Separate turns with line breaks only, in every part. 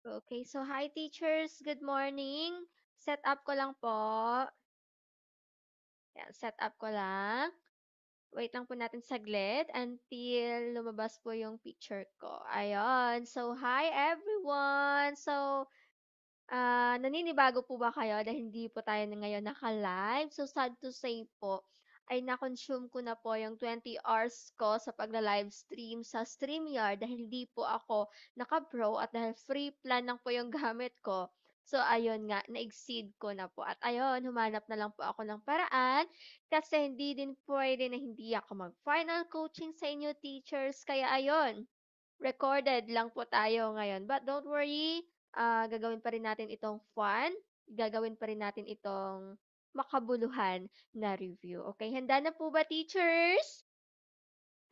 Okay, so hi teachers, good morning. Set up ko lang po. Yan, set up ko lang. Wait lang po natin saglit until lumabas po yung picture ko. Ayun. So, hi everyone. So, naninibago po ba kayo dahil hindi po tayo ngayon naka-live? So, sad to say po, ay na-consume ko na po yung 20 hours ko sa pagla-live stream sa StreamYard dahil hindi po ako naka-pro at dahil free plan lang po yung gamit ko. So, ayun nga, na-exceed ko na po. At ayun, humanap na lang po ako ng paraan kasi hindi din pwede na hindi ako mag-final coaching sa inyo teachers. Kaya ayun, recorded lang po tayo ngayon. But don't worry, gagawin pa rin natin itong fun. Gagawin pa rin natin itong makabuluhan na review. Okay, handa na po ba teachers?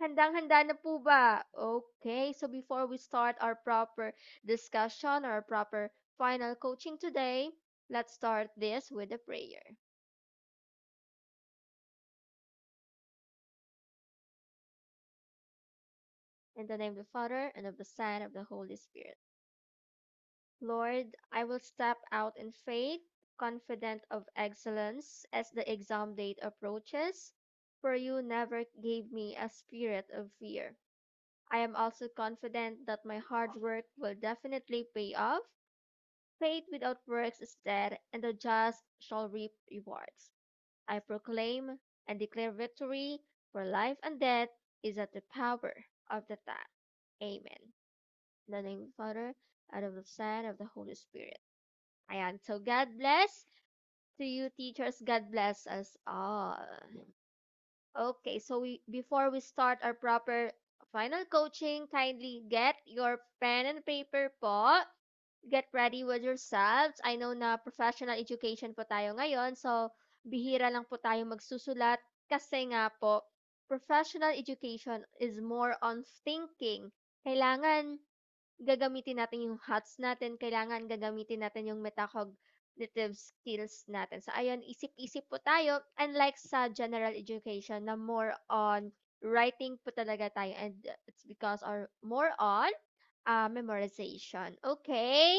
Handang-handa na po ba? Okay, so before we start our proper discussion or our proper final coaching today, let's start this with a prayer. In the name of the Father, and of the Son, and of the Holy Spirit. Lord, I will step out in faith, confident of excellence as the exam date approaches, for you never gave me a spirit of fear. I am also confident that my hard work will definitely pay off. Faith without works is dead, and the just shall reap rewards. I proclaim and declare victory, for life and death is at the power of the tongue. Amen. In the name of the Father, and of the Son, and of the Holy Spirit. Ayan. So, God bless to you, teachers. God bless us all. Okay. So, before we start our proper final coaching, kindly get your pen and paper po. Get ready with yourselves. I know na professional education po tayo ngayon. So, bihira lang po tayo magsusulat kasi nga po, professional education is more on thinking. Kailangan gagamitin natin yung HOTS natin, kailangan gagamitin natin yung metacognitive skills natin. So, ayun, isip-isip po tayo. Unlike sa general education na more on writing po talaga tayo and it's because or more on memorization. Okay?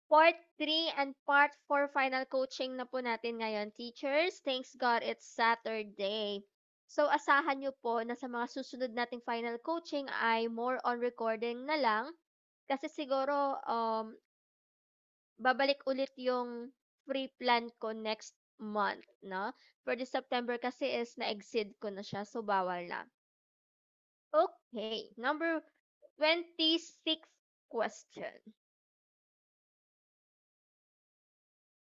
Part 3 and Part 4 final coaching na po natin ngayon, teachers. Thanks God it's Saturday. So, asahan nyo po na sa mga susunod nating final coaching ay more on recording na lang. Kasi siguro, babalik ulit yung free plan ko next month, no? For the September kasi is na-exceed ko na siya, so bawal na. Okay, number 26 question.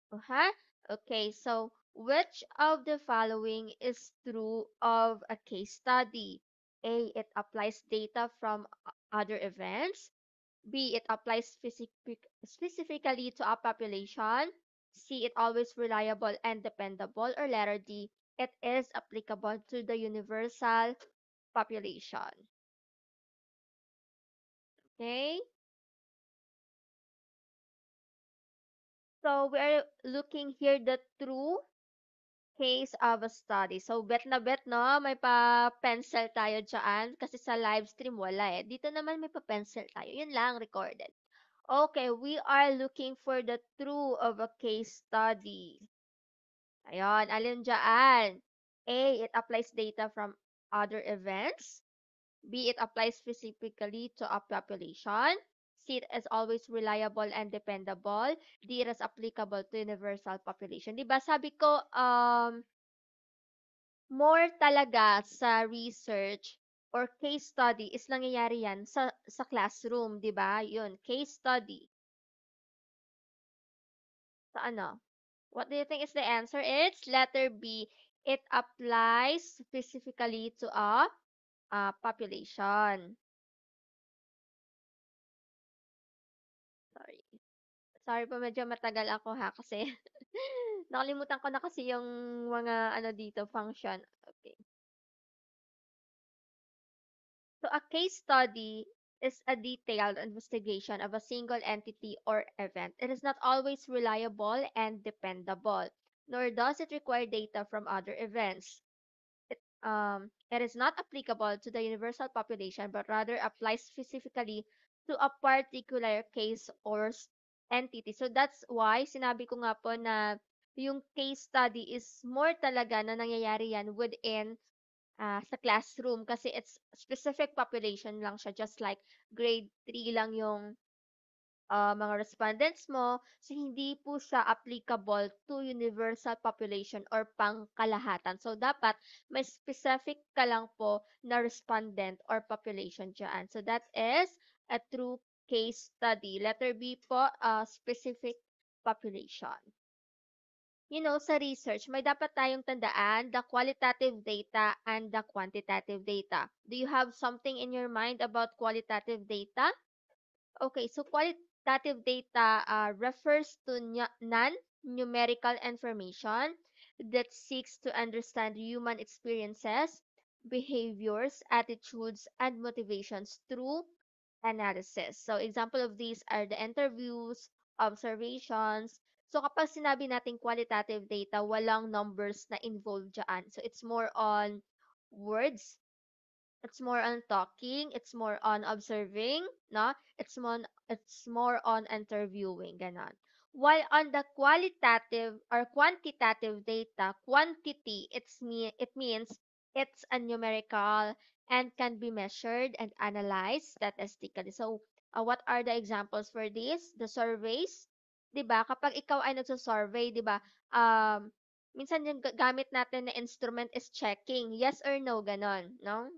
Uh-huh. Okay, so which of the following is true of a case study? A, it applies data from other events. B, it applies specifically to a population. C, it always reliable and dependable. Or letter D, it is applicable to the universal population. Okay, so we're looking here the true case of a study. So, bet na bet, no? May pa-pencil tayo dyan. Kasi sa live stream, wala eh. Dito naman may pa-pencil tayo. Yun lang, recorded. Okay, we are looking for the true of a case study. Ayun, alin dyan? A, it applies data from other events. B, it applies specifically to a population. C, it is always reliable and dependable. D, it is applicable to universal population. Diba sabi ko, more talaga sa research or case study is nangyayari yan sa classroom, 'di ba? 'Yun, case study. Sa ano? What do you think is the answer? It's letter B. It applies specifically to a population. Sorry. Sorry po, medyo matagal ako ha kasi nakalimutan ko na kasi yung mga ano dito function. Okay. So a case study is a detailed investigation of a single entity or event. It is not always reliable and dependable, nor does it require data from other events. It is not applicable to the universal population, but rather applies specifically to a particular case or entity. So that's why sinabi ko nga po na yung case study is more talaga na nangyayari yan within sa classroom kasi it's specific population lang siya just like grade 3 lang yung mga respondents mo. So, hindi po siya applicable to universal population or pangkalahatan. So, dapat may specific ka lang po na respondent or population dyan. So, that is a true case study. Letter B po, specific population. Sa research, may dapat tayong tandaan the qualitative data and the quantitative data. Do you have something in your mind about qualitative data? Okay, so qualitative data refers to non-numerical information that seeks to understand human experiences, behaviors, attitudes, and motivations through analysis. So, example of these are the interviews, observations. So, kapag sinabi natin qualitative data, walang numbers na involved dyan. So, it's more on words, it's more on talking, it's more on observing, no? It's more on interviewing, ganon. While on the qualitative or quantitative data, quantity it means it's a numerical and can be measured and analyzed statistically. So, what are the examples for this? The surveys, 'di ba? Kapag ikaw ay nagso-survey, 'di ba? Minsan yung gamit natin na instrument is checking, yes or no, ganon, no?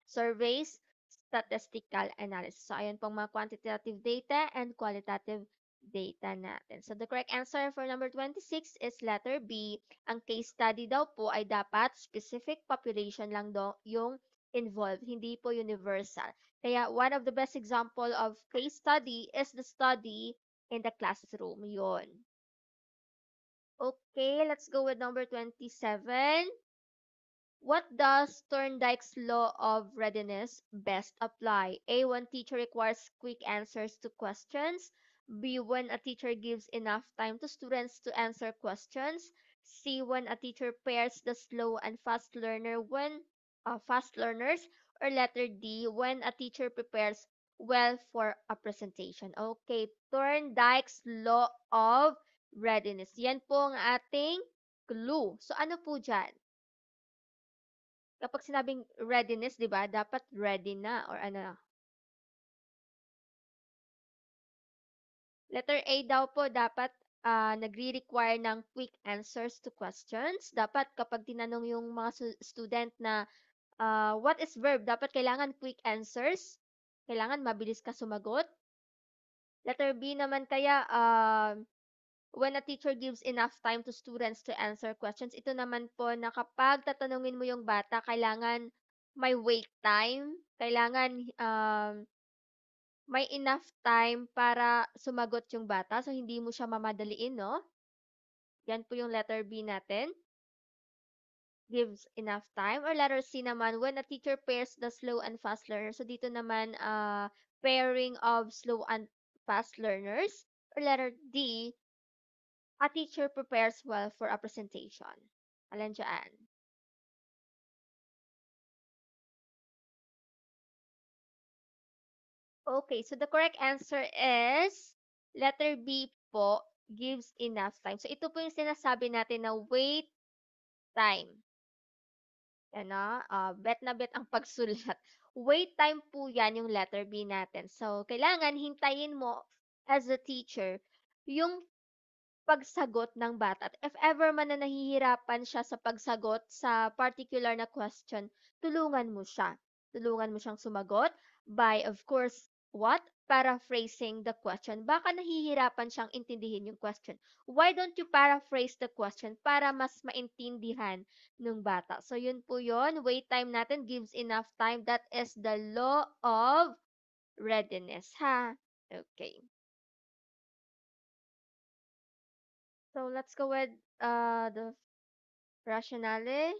Surveys, statistical analysis. So, ayun pong mga quantitative data and qualitative data natin. So, the correct answer for number 26 is letter B. Ang case study daw po ay dapat specific population lang do yung involved, hindi po universal. Kaya, one of the best example of case study is the study in the classroom. Yun. Okay, let's go with number 27. What does Thorndike's law of readiness best apply? A. When teacher requires quick answers to questions. B. When a teacher gives enough time to students to answer questions. C. When a teacher pairs the slow and fast learners. Or letter D. When a teacher prepares well for a presentation. Okay, Thorndike's law of readiness. Yan po ang ating clue. So ano po dyan? Kapag sinabing readiness, 'di ba, dapat ready na or ano. Letter A daw po dapat nagre-require ng quick answers to questions. Dapat kapag tinanong yung mga student na what is verb, dapat kailangan quick answers. Kailangan mabilis ka sumagot. Letter B naman kaya when a teacher gives enough time to students to answer questions, ito naman po na kapag tatanungin mo yung bata, kailangan may wait time, kailangan may enough time para sumagot yung bata. So, hindi mo siya mamadaliin, no? Yan po yung letter B natin. Gives enough time. Or letter C naman, when a teacher pairs the slow and fast learner. So, dito naman, pairing of slow and fast learners. Or letter D, a teacher prepares well for a presentation. Alin dyan? Okay, so the correct answer is letter B po, gives enough time. So, ito po yung sinasabi natin na wait time. Ano, bet na bet ang pagsulat. Wait time po yan yung letter B natin. So, kailangan hintayin mo as a teacher yung pagsagot ng bata. At if ever man na nahihirapan siya sa pagsagot sa particular na question, tulungan mo siya. Tulungan mo siyang sumagot by, of course, what? Paraphrasing the question. Baka nahihirapan siyang intindihin yung question. Why don't you paraphrase the question para mas maintindihan ng bata? So, yun po yun. Wait time natin gives enough time. That is the law of readiness, ha? Okay. So, let's go with the rationale.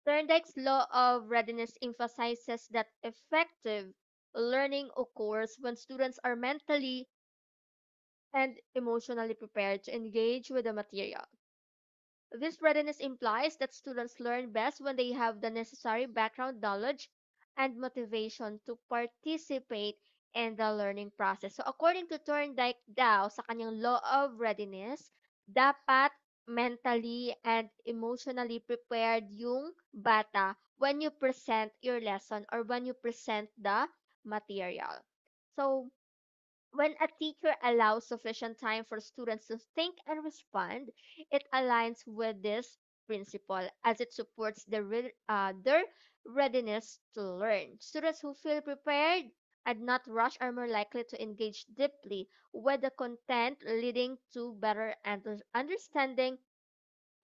Thorndike's law of readiness emphasizes that effective learning occurs when students are mentally and emotionally prepared to engage with the material. This readiness implies that students learn best when they have the necessary background knowledge and motivation to participate in the learning process. So according to Thorndike daw sa kanyang law of readiness, dapat mentally and emotionally prepared yung bata when you present your lesson or when you present the material. So when a teacher allows sufficient time for students to think and respond, it aligns with this principle as it supports their readiness to learn. Students who feel prepared and not rushed are more likely to engage deeply with the content, leading to better understanding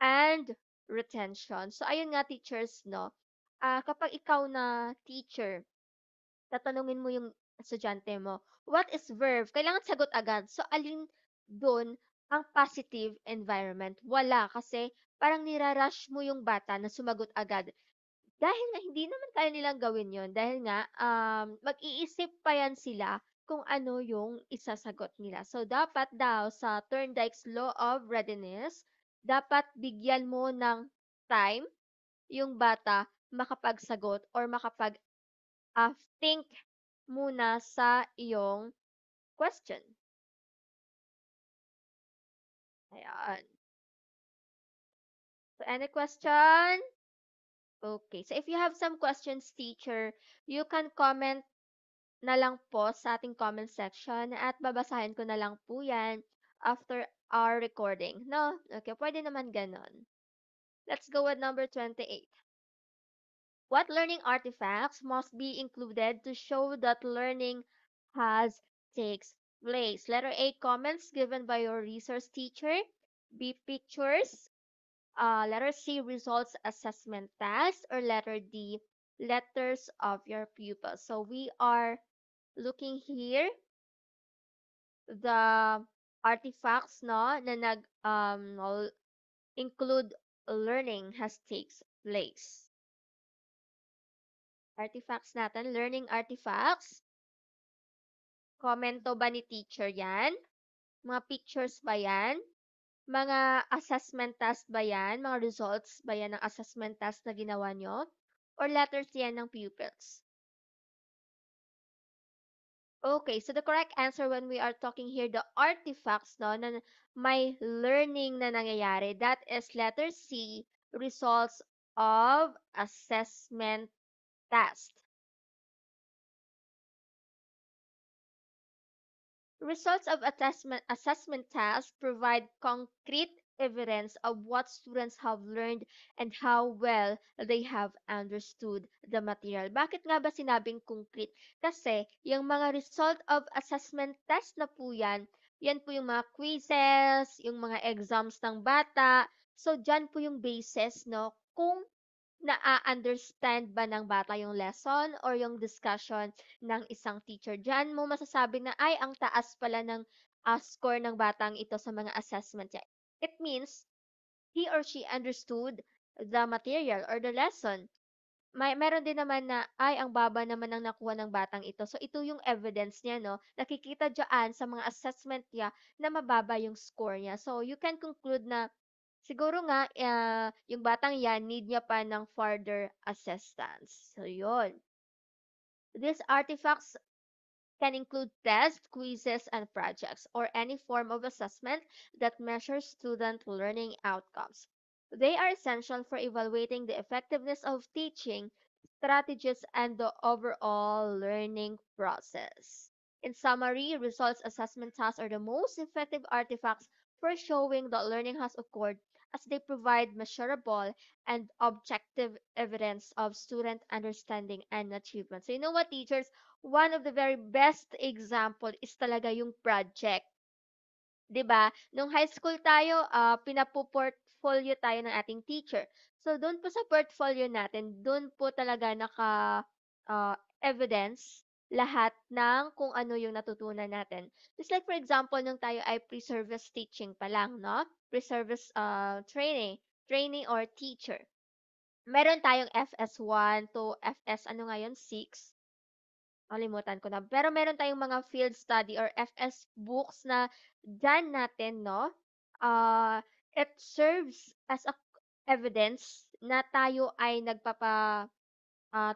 and retention. So, ayun nga teachers, no? Kapag ikaw na teacher, tatanungin mo yung estudyante mo, what is verb? Kailangan sagot agad. So, alin dun ang positive environment? Wala, kasi parang nirarush mo yung bata na sumagot agad. Dahil nga hindi naman kaya nilang gawin yon dahil nga mag-iisip pa yan sila kung ano yung isasagot nila. So, dapat daw sa Thorndike's Law of Readiness, dapat bigyan mo ng time yung bata makapagsagot or think muna sa iyong question. Ayan. So, any question? Okay. So, if you have some questions, teacher, you can comment na lang po sa ating comment section at babasahin ko na lang po yan after our recording. No? Okay, pwede naman ganon. Let's go with number 28. What learning artifacts must be included to show that learning has takes place? Letter A, comments given by your resource teacher. B, pictures. Letter C, results assessment tasks. Or letter D, letters of your pupils. So we are looking here the artifacts no na include learning has takes place. Artifacts natin, learning artifacts. Komento ba ni teacher yan? Mga pictures ba yan? Mga assessment task ba yan? Mga results ba yan ng assessment task na ginawa nyo? Or letters yan ng pupils? Okay, so the correct answer when we are talking here, the artifacts no, na may learning na nangyayari, that is letter C, results of assessment task. Results of assessment tasks provide concrete evidence of what students have learned and how well they have understood the material. Bakit nga ba sinabing concrete? Kasi yung mga result of assessment test na po yan po yung mga quizzes, yung mga exams ng bata. So, dyan po yung basis, no? Kung naa-understand ba ng bata yung lesson or yung discussion ng isang teacher. Diyan mo masasabi na, ay, ang taas pala ng score ng batang ito sa mga assessment niya. It means he or she understood the material or the lesson. Meron din naman na, ay, ang baba naman ng nakuha ng batang ito. So, ito yung evidence niya, no? Nakikita dyan sa mga assessment niya na mababa yung score niya. So, you can conclude na siguro nga, yung batang yan, need niya pa ng further assistance. So, yun. These artifacts can include tests, quizzes, and projects, or any form of assessment that measures student learning outcomes. They are essential for evaluating the effectiveness of teaching strategies and the overall learning process. In summary, results assessment tasks are the most effective artifacts for showing that learning has occurred as they provide measurable and objective evidence of student understanding and achievement. So you know what, teachers? One of the very best example is talaga yung project. 'Di ba? Nung high school tayo, pinapo-portfolio tayo ng ating teacher. So doon po sa portfolio natin, doon po talaga evidence lahat ng kung ano yung natutunan natin. Just like for example, nung tayo ay pre-service teaching pa lang, no? Pre-service trainee or teacher. Meron tayong FS1 to FS, ano nga yun, 6. Nakalimutan ko na. Pero meron tayong mga field study or FS books na dyan natin, no? It serves as a evidence na tayo ay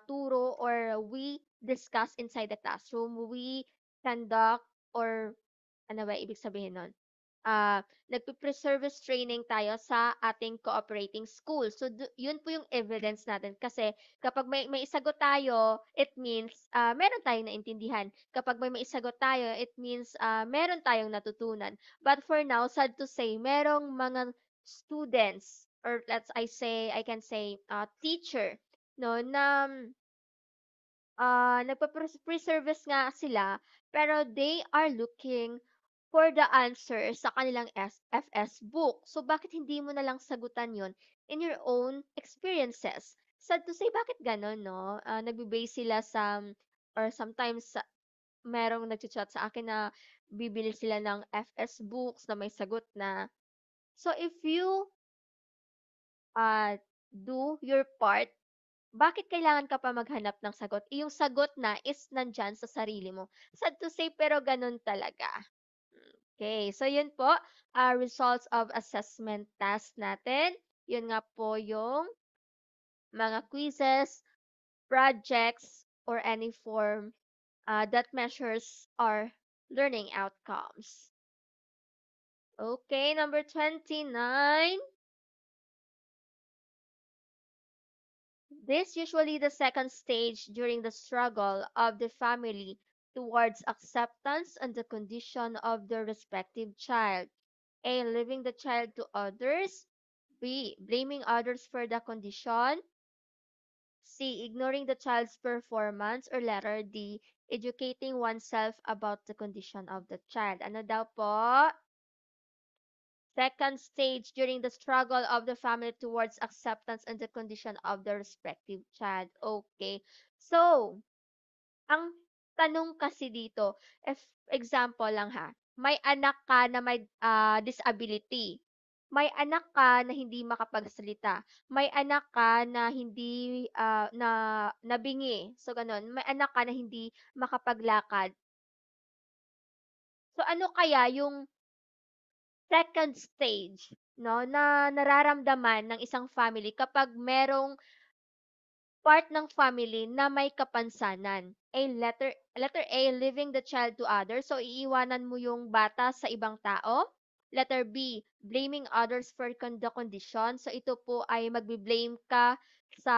turo or we discuss inside the classroom, we conduct or ano ba ibig sabihin nun? Nagpe-pre-service training tayo sa ating cooperating school. So, yun po yung evidence natin. Kasi kapag may isagot tayo, it means meron tayong naintindihan. Kapag may maisagot tayo, it means meron tayong natutunan. But for now, sad to say, merong mga students or I can say teacher no na nagpa-pre-service nga sila, pero they are looking for the answer sa kanilang FS book. So, bakit hindi mo na lang sagutan yon in your own experiences? Sad to say, bakit gano'n, no? Nagbe-base sila sa, or sometimes, merong nagchat sa akin na bibili sila ng FS books na may sagot na. So, if you uh, do your part, bakit kailangan ka pa maghanap ng sagot? Eh, yung sagot na is nandiyan sa sarili mo. Sad to say, pero ganun talaga. Okay, so yun po, results of assessment task natin. Yun nga po yung mga quizzes, projects, or any form that measures our learning outcomes. Okay, number 29. This usually the second stage during the struggle of the family towards acceptance and the condition of the respective child. A. Leaving the child to others. B. Blaming others for the condition. C. Ignoring the child's performance. Or letter D. Educating oneself about the condition of the child. Ano daw po? Second stage during the struggle of the family towards acceptance and the condition of the respective child. Okay. So, ang tanong kasi dito, if example lang ha, may anak ka na may disability. May anak ka na hindi makapagsalita. May anak ka na hindi na nabingi. So ganun. May anak ka na hindi makapaglakad. So ano kaya yung second stage, no, na nararamdaman ng isang family kapag merong part ng family na may kapansanan? Letter A, leaving the child to others. So, iiwanan mo yung bata sa ibang tao. Letter B, blaming others for the condition. So, ito po ay magbi-blame ka sa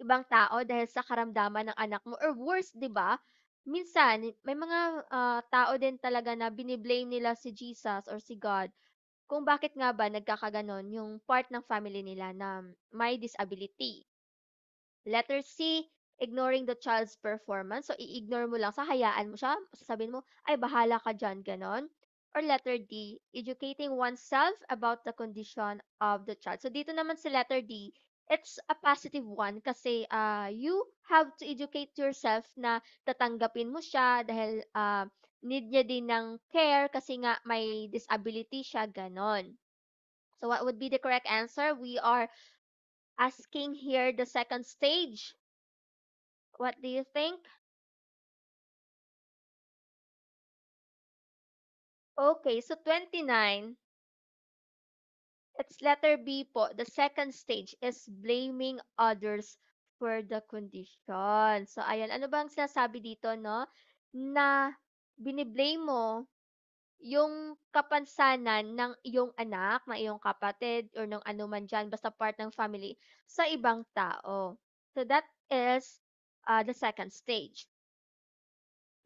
ibang tao dahil sa karamdaman ng anak mo or worse, 'di ba? Minsan may mga tao din talaga na bini-blame nila si Jesus or si God kung bakit nga ba nagkakagano'n yung part ng family nila na may disability. Letter C, ignoring the child's performance. So, i-ignore mo lang, hayaan mo siya, sasabihin mo, "Ay bahala ka diyan," gano'n. Or letter D, educating oneself about the condition of the child. So, dito naman sa letter D, it's a positive one kasi you have to educate yourself na tatanggapin mo siya dahil need niya din ng care kasi nga may disability siya, gano'n. So, what would be the correct answer? We are asking here the second stage. What do you think? Okay, so 29, it's letter B po. The second stage is blaming others for the condition. So, ayan, ano bang sinasabi dito, no? Na biniblame mo yung kapansanan ng iyong anak, ng iyong kapatid, or ng anuman dyan, basta part ng family, sa ibang tao. So, that is the second stage.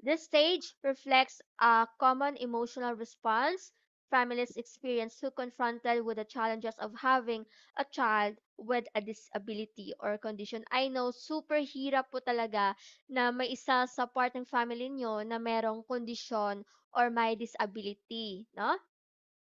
This stage reflects a common emotional response families experience who confronted with the challenges of having a child with a disability or condition. I know super hirap po talaga na may isa sa part ng family nyo na merong kondisyon or may disability, no?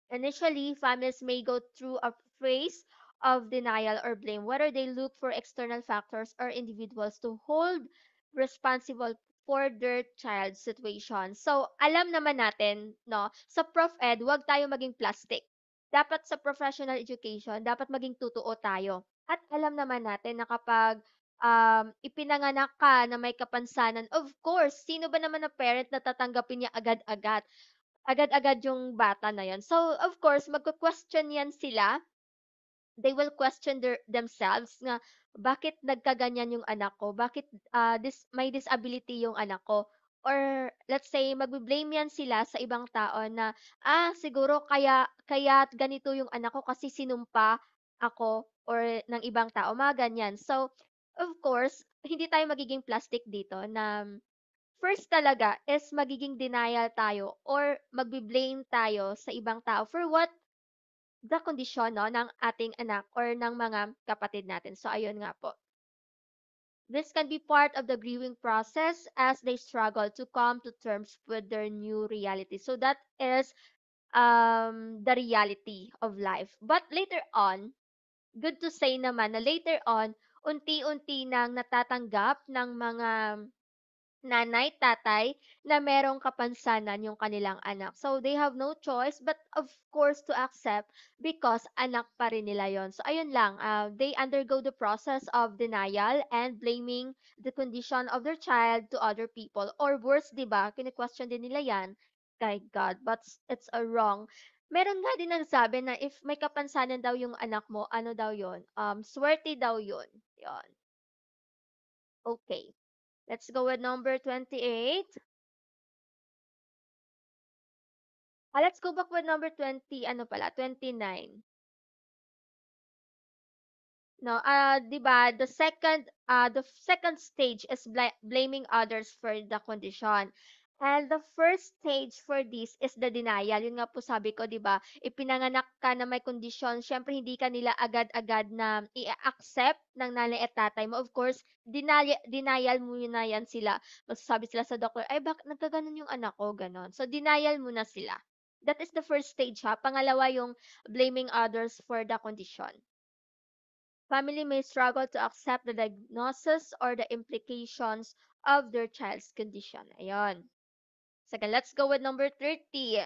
Initially, families may go through a phase of denial or blame, whether they look for external factors or individuals to hold responsible for their child's situation. So, alam naman natin, no, sa Prof Ed, huwag tayo maging plastic. Dapat sa professional education, dapat maging totoo tayo. At alam naman natin na kapag ipinanganak ka na may kapansanan, of course, sino ba naman na parent na tatanggapin niya agad-agad? Agad-agad yung bata na yun. So, of course, magko-question yan sila. They will question themselves nga, bakit nagkaganyan yung anak ko? Bakit, may disability yung anak ko? Or let's say magbe-blame 'yan sila sa ibang tao na, siguro kaya't ganito yung anak ko kasi sinumpa ako or ng ibang tao, mga ganyan. So, of course, hindi tayo magiging plastic dito na first talaga is magiging denial tayo or magbe-blame tayo sa ibang tao for what the kondisyon 'no, ng ating anak or ng mga kapatid natin. So ayun nga po. This can be part of the grieving process as they struggle to come to terms with their new reality. So that is the reality of life. But later on, good to say naman na later on, unti-unti nang natatanggap ng mga nanay, tatay na merong kapansanan yung kanilang anak. So, they have no choice but of course to accept because anak pa rin nila yon. So, ayun lang, they undergo the process of denial and blaming the condition of their child to other people. Or worse, di ba? Kine-question din nila yan kay God. But it's a wrong. Meron nga din nagsabi na if may kapansanan daw yung anak mo, ano daw yon? Swerte daw yun. Yon. Okay. Let's go with number 28. Let's go back with number 20, ano pala, 29. No, 'di ba, the second stage is blaming others for the condition. And the first stage for this is the denial. Yun nga po sabi ko, 'di ba, ipinanganak ka na may kondisyon, syempre hindi ka nila agad-agad na i-accept ng nanay at tatay mo. Of course, denial muna yan sila. Magsasabi sila sa doktor, ay bakit nagkaganon yung anak ko, ganon. So denial muna sila. That is the first stage ha. Pangalawa yung blaming others for the condition. Family may struggle to accept the diagnosis or the implications of their child's condition. Ayon. Second, let's go with number 30.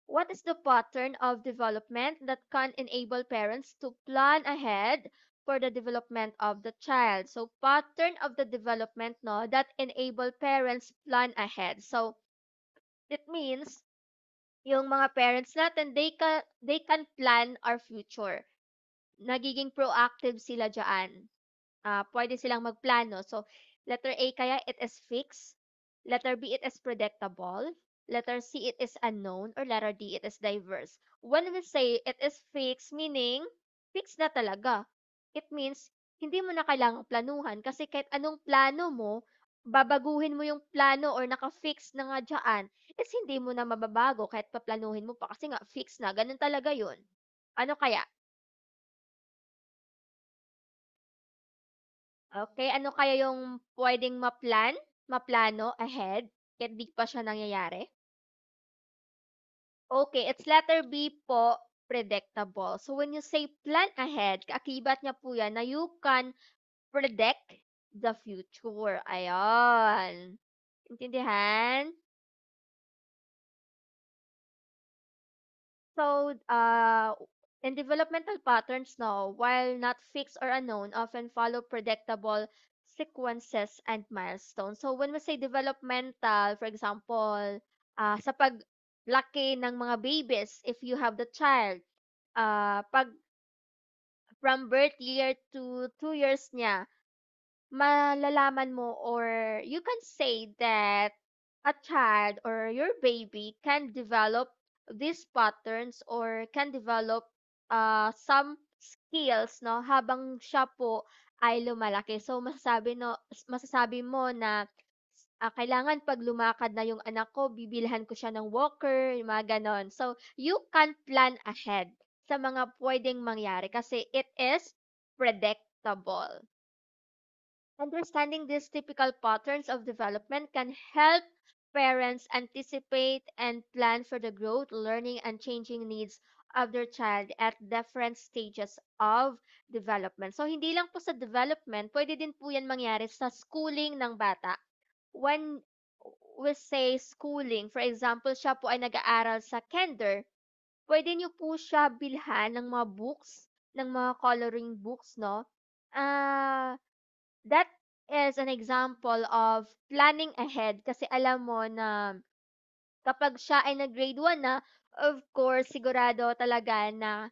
What is the pattern of development that can enable parents to plan ahead for the development of the child? So, pattern of the development no that enable parents plan ahead. So, it means yung mga parents natin they can plan our future. Nagiging proactive sila diyan. Pwede silang magplano. So, letter A kaya it is fixed, letter B it is predictable, letter C it is unknown, or letter D it is diverse. When we say it is fixed, meaning fixed na talaga. It means hindi mo na kailangang planuhan kasi kahit anong plano mo, babaguhin mo yung plano or naka-fix na nga dyan, is hindi mo na mababago kahit paplanuhin mo pa kasi nga fixed na. Ganun talaga yun. Ano kaya? Okay, ano kaya yung puwedeng maplano ahead kahit di pa siya nangyayari? Okay, it's letter B po, predictable. So when you say plan ahead, kaakibat niya po yan na you can predict the future. Ayan. Intindihan? So, in developmental patterns now, while not fixed or unknown, often follow predictable sequences and milestones. So, when we say developmental, for example, sa paglaki ng mga babies, if you have the child, pag from birth year to 2 years niya, malalaman mo or you can say that a child or your baby can develop these patterns or can develop some skills no habang siya po ay lumalaki. So masasabi mo na kailangan pag lumakad na yung anak ko, bibilhan ko siya ng walker, yung mga ganon. So you can plan ahead sa mga pwedeng mangyari kasi it is predictable. Understanding these typical patterns of development can help parents anticipate and plan for the growth, learning, and changing needs of their child at different stages of development. So, hindi lang po sa development, pwede din po yan mangyari sa schooling ng bata. When we say schooling, for example, siya po ay nag-aaral sa kinder, pwede niyo po siya bilhan ng mga books, ng mga coloring books, no? That is an example of planning ahead kasi alam mo na kapag siya ay nag-grade 1 na, of course, sigurado talaga na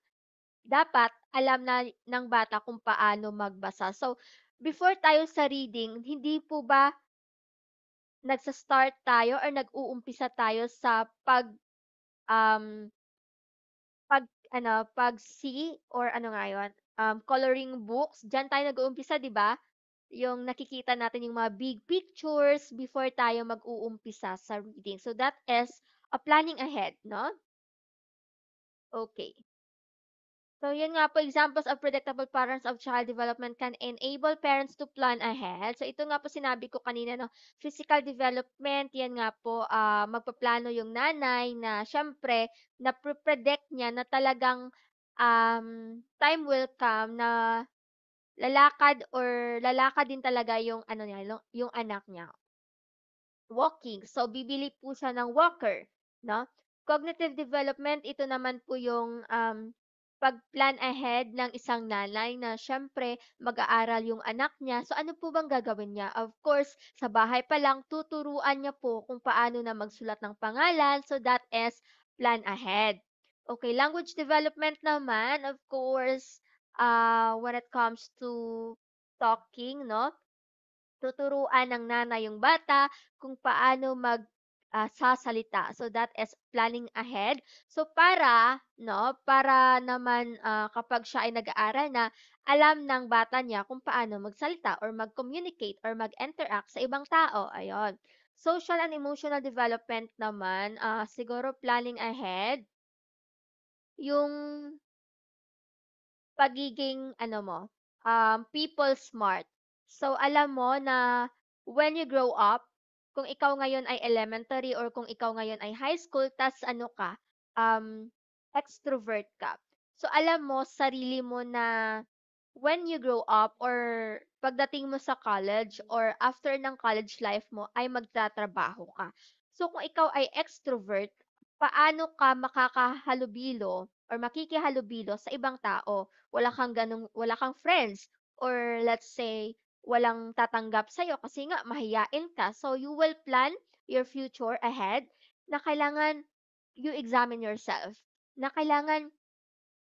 dapat alam na ng bata kung paano magbasa. So, before tayo sa reading, hindi po ba nagsa-start tayo or nag-uumpisa tayo sa um, pag-see or ano nga yun, coloring books, diyan tayo nag-uumpisa, 'di ba? Yung nakikita natin yung mga big pictures before tayo mag-uumpisa sa reading. So, that is a planning ahead, no? Okay. So, yun nga po, examples of predictable patterns of child development can enable parents to plan ahead. So, ito nga po sinabi ko kanina, no, physical development, yan nga po, magpaplano yung nanay na syempre, na-predict niya na talagang time will come na lalakad din talaga yung ano niya, yung anak niya. Walking. So, bibili po siya ng walker, no? Cognitive development, ito naman po yung pag-plan ahead ng isang nanay na siyempre mag-aaral yung anak niya. So, ano po bang gagawin niya? Of course, sa bahay pa lang, tuturuan niya po kung paano na magsulat ng pangalan. So, that is plan ahead. Okay, language development naman, of course, when it comes to talking, no? Tuturuan ng nanay yung bata kung paano sasalita. So that is planning ahead. So para 'no, para naman, kapag siya ay nag-aaral na, alam ng bata niya kung paano magsalita or mag-communicate or mag-interact sa ibang tao, ayun. Social and emotional development naman, siguro planning ahead, yung pagiging ano mo, people smart. So, alam mo na when you grow up, kung ikaw ngayon ay elementary or kung ikaw ngayon ay high school, tas ano ka, um, extrovert ka. So, alam mo sarili mo na when you grow up or pagdating mo sa college or after ng college life mo ay magtatrabaho ka. So, kung ikaw ay extrovert, paano ka makakahalubilo or makikihalubilo sa ibang tao? Wala kang friends or let's say walang tatanggap sa'yo kasi nga mahiyain ka. So, you will plan your future ahead na kailangan you examine yourself, na kailangan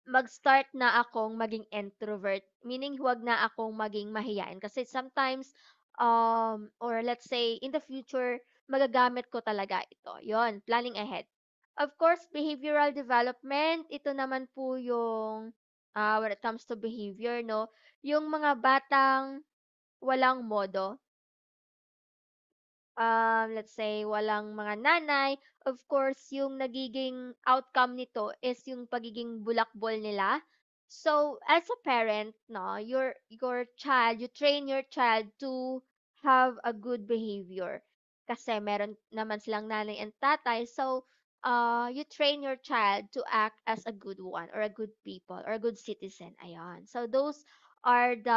mag-start na akong maging introvert, meaning huwag na akong maging mahiyain kasi sometimes, or let's say in the future, magagamit ko talaga ito. Yon, planning ahead. Of course, behavioral development, ito naman po yung when it comes to behavior, no? Yung mga batang walang modo, let's say walang mga nanay, of course yung nagiging outcome nito is yung pagiging bulakbol nila. So, as a parent, no, your child, you train your child to have a good behavior. Kasi meron naman silang nanay and tatay. So, you train your child to act as a good one or a good people or a good citizen. Ayan. So, those are the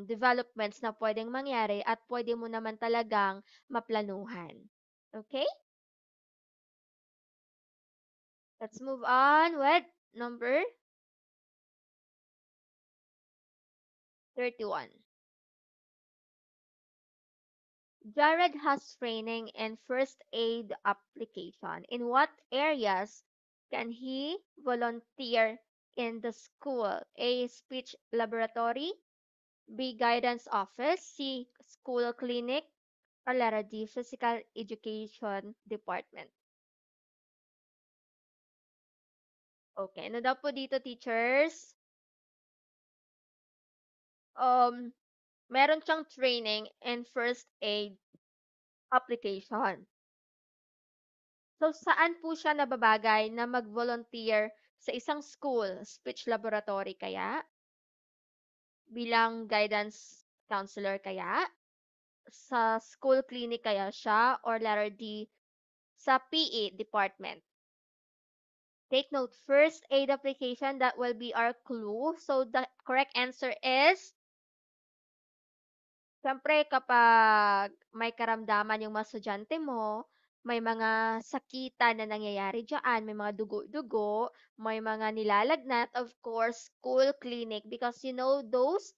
developments na pwedeng mangyari at pwede mo naman talagang maplanuhan. Okay? Let's move on with number 31. Jared has training in first aid application. In what areas can he volunteer in the school? A. Speech laboratory. B. Guidance office. C. School clinic. Or letter D. Physical education department. Okay, ano daw po dito, teachers? Um, meron siyang training in first aid application. So, saan po siya nababagay na mag-volunteer sa isang school, speech laboratory kaya, bilang guidance counselor kaya, sa school clinic kaya siya, or letter D, sa PE department. Take note, first aid application, that will be our clue. So, the correct answer is siyempre kapag may karamdaman yung mga estudyante mo, may mga sakitan na nangyayari diyaan, may mga dugo-dugo, may mga nilalagnat, of course, school clinic because you know those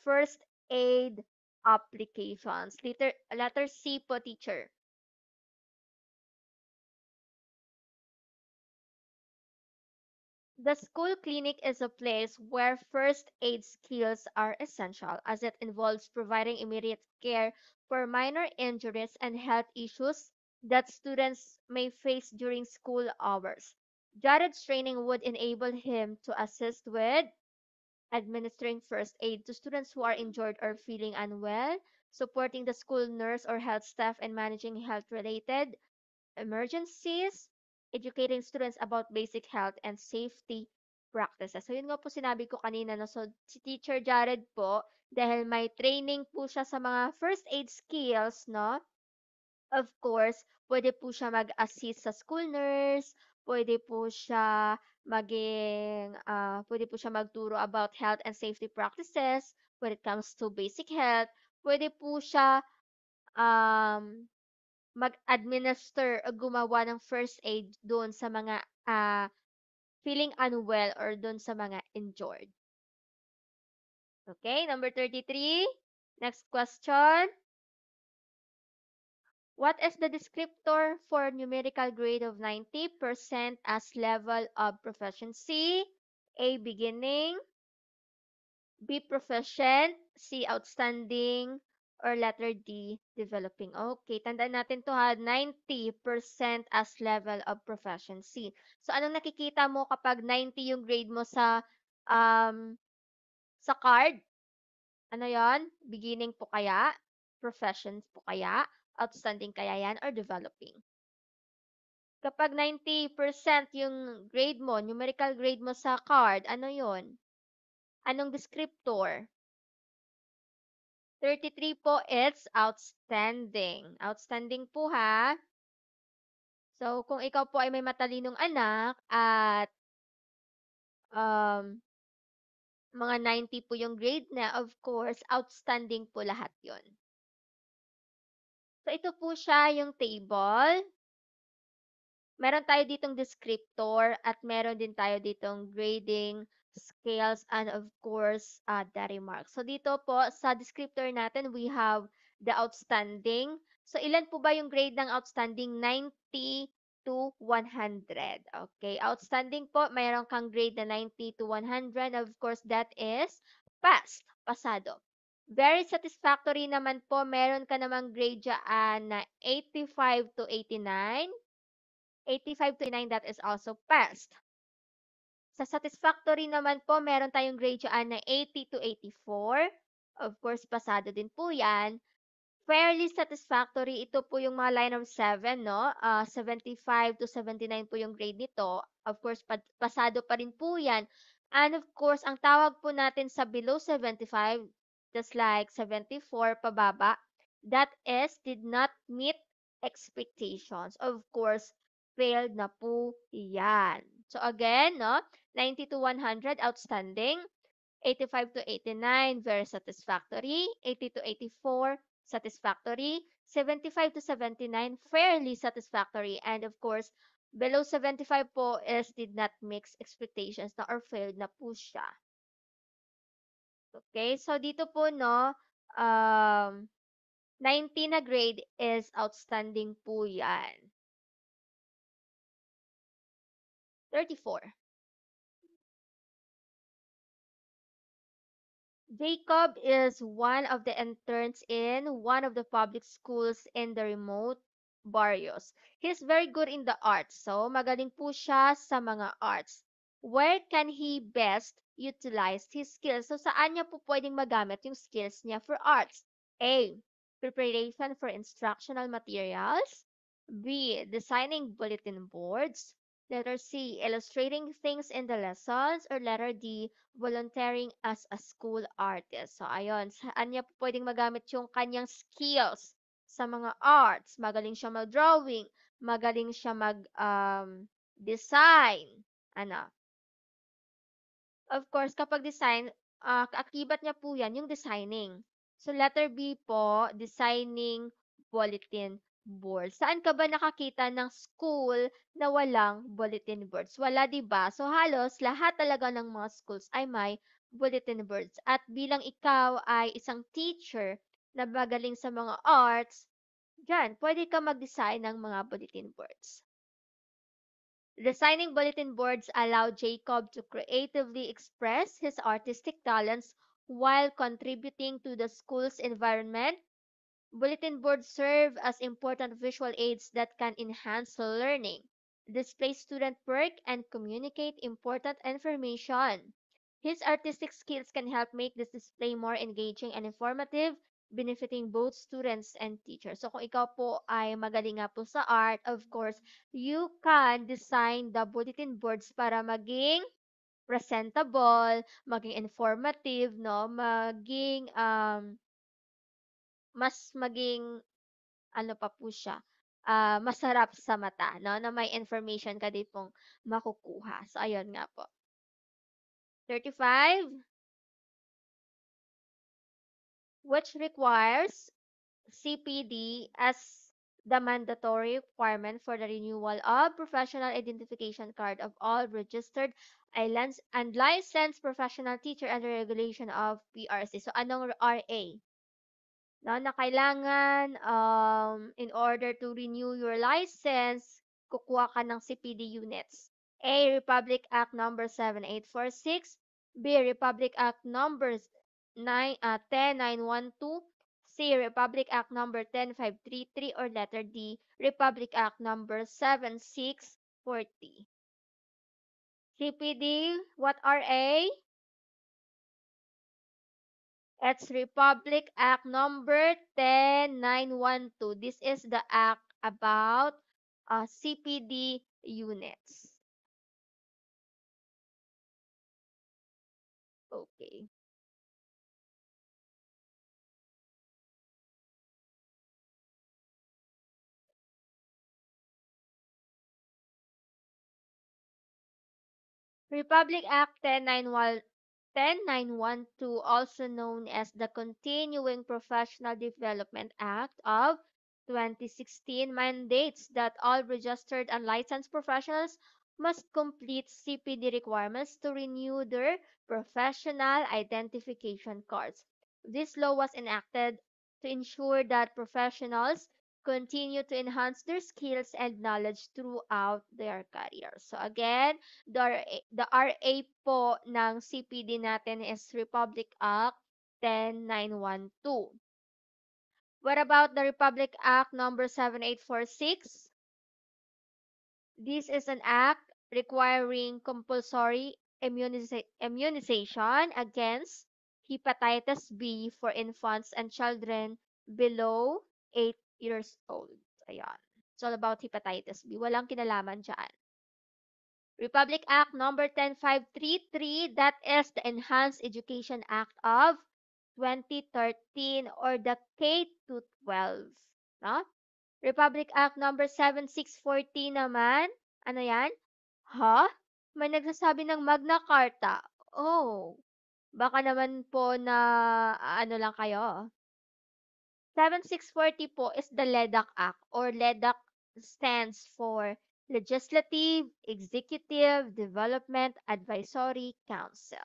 first aid applications. Letter C po, teacher. The school clinic is a place where first aid skills are essential as it involves providing immediate care for minor injuries and health issues that students may face during school hours. Jared's training would enable him to assist with administering first aid to students who are injured or feeling unwell, supporting the school nurse or health staff in managing health related emergencies, educating students about basic health and safety practices. So, yun nga po sinabi ko kanina, no? So, si Teacher Jared po, dahil may training po siya sa mga first aid skills, no? Of course, pwede po siya mag-assist sa school nurse, pwede po siya pwede po siya magturo about health and safety practices when it comes to basic health. Pwede po siya um, mag-administer o gumawa ng first aid doon sa mga feeling unwell or doon sa mga injured. Okay, number 33. Next question. What is the descriptor for numerical grade of 90% as level of proficiency? A. Beginning. B. Proficient. C. Outstanding. Or letter D. Developing. Okay, tandaan natin to ha. 90% as level of proficiency. So, anong nakikita mo kapag 90 yung grade mo sa card? Ano yon? Beginning po kaya? Professions po kaya? Outstanding kaya yan? Or developing? Kapag 90% yung grade mo, numerical grade mo sa card, ano yon? Anong descriptor? 33 po, it's outstanding. Outstanding po ha. So, kung ikaw po ay may matalinong anak at um, mga 90 po yung grade na, of course, outstanding po lahat yon. So, ito po siya yung table. Meron tayo ditong descriptor at meron din tayo ditong grading scales and of course, the remarks. So dito po sa descriptor natin, we have the outstanding. So ilan po ba yung grade ng outstanding? 90 to 100. Okay, outstanding po, mayroon kang grade na 90 to 100. Of course, that is passed, pasado. Very satisfactory naman po, meron ka namang grade dyan na 85 to 89. 85 to 89, that is also passed. Sa satisfactory naman po, meron tayong grade dyan na 80 to 84. Of course, pasado din po yan. Fairly satisfactory, ito po yung mga line of 7, no? 75 to 79 po yung grade nito. Of course, pasado pa rin po yan. And of course, ang tawag po natin sa below 75, just like 74 pababa, that is, did not meet expectations. Of course, failed na po yan. So again, no? 90 to 100, outstanding. 85 to 89, very satisfactory. 80 to 84, satisfactory. 75 to 79, fairly satisfactory. And of course, below 75 po is did not mix expectations na or failed na po siya. Okay, so dito po no, 90 na grade is outstanding po yan. 34. Jacob is one of the interns in one of the public schools in the remote barrios. He's very good in the arts, so magaling po siya sa mga arts. Where can he best utilize his skills? So saan niya po pwedeng magamit yung skills niya for arts? A. Preparation for instructional materials. B. Designing bulletin boards. Letter C. Illustrating things in the lessons. Or letter D. Volunteering as a school artist. So, ayun. Saan niya po pwedeng magamit yung kanyang skills sa mga arts? Magaling siya mag-drawing. Magaling siya mag-design. Ano? Of course, kapag design, kaakibat niya po yan, yung designing. So, letter B po, designing bulletin board. Saan ka ba nakakita ng school na walang bulletin boards? Wala, di ba? So, halos lahat talaga ng mga schools ay may bulletin boards. At bilang ikaw ay isang teacher na magaling sa mga arts, dyan, pwede ka mag-design ng mga bulletin boards. Designing bulletin boards allowed Jacob to creatively express his artistic talents while contributing to the school's environment. Bulletin boards serve as important visual aids that can enhance learning, display student work, and communicate important information. His artistic skills can help make this display more engaging and informative, benefiting both students and teachers. So kung ikaw po ay magaling nga po sa art, of course, you can design the bulletin boards para maging presentable, maging informative, no? Mas maging ano pa po siya, masarap sa mata 'no, na may information ka din pong makukuha. So ayun nga po. 35, which requires CPD as the mandatory requirement for the renewal of professional identification card of all registered islands and licensed professional teacher under regulation of PRC. So anong RA? No, na kailangan, in order to renew your license, kukuha ka ng CPD units. A. Republic Act number 7846. B. Republic Act number 10912. C. Republic Act number 10533 or letter D. Republic Act number 7640. CPD, what are A? It's Republic Act number 10912. This is the act about CPD units. Okay. Republic Act 10912, also known as the Continuing Professional Development Act of 2016, mandates that all registered and licensed professionals must complete CPD requirements to renew their professional identification cards. This law was enacted to ensure that professionals continue to enhance their skills and knowledge throughout their career. So again, the RA po ng CPD natin is Republic Act 10912. What about the Republic Act number 7846? This is an act requiring compulsory immunization against hepatitis B for infants and children below 8 years old. Ayan. It's all about hepatitis B. Walang kinalaman dyan. Republic Act number 10533, that is the Enhanced Education Act of 2013 or the K to 12. No? Republic Act number 7640 naman. Ano yan? Ha? May nagsasabi ng Magna Carta. Oh, baka naman po na ano lang kayo. 7640 po is the LEDAC Act or LEDAC stands for Legislative Executive Development Advisory Council.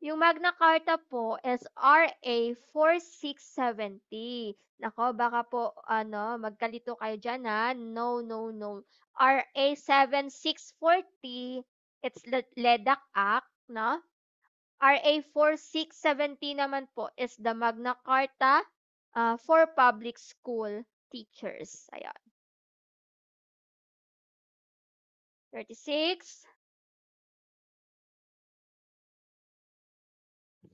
Yung Magna Carta po is RA 4670. Nako, baka po magkalito kayo diyan ha. No, no, no. RA 7640, it's the LEDAC Act, no? RA 4670 naman po is the Magna Carta for public school teachers. Ayan. 36.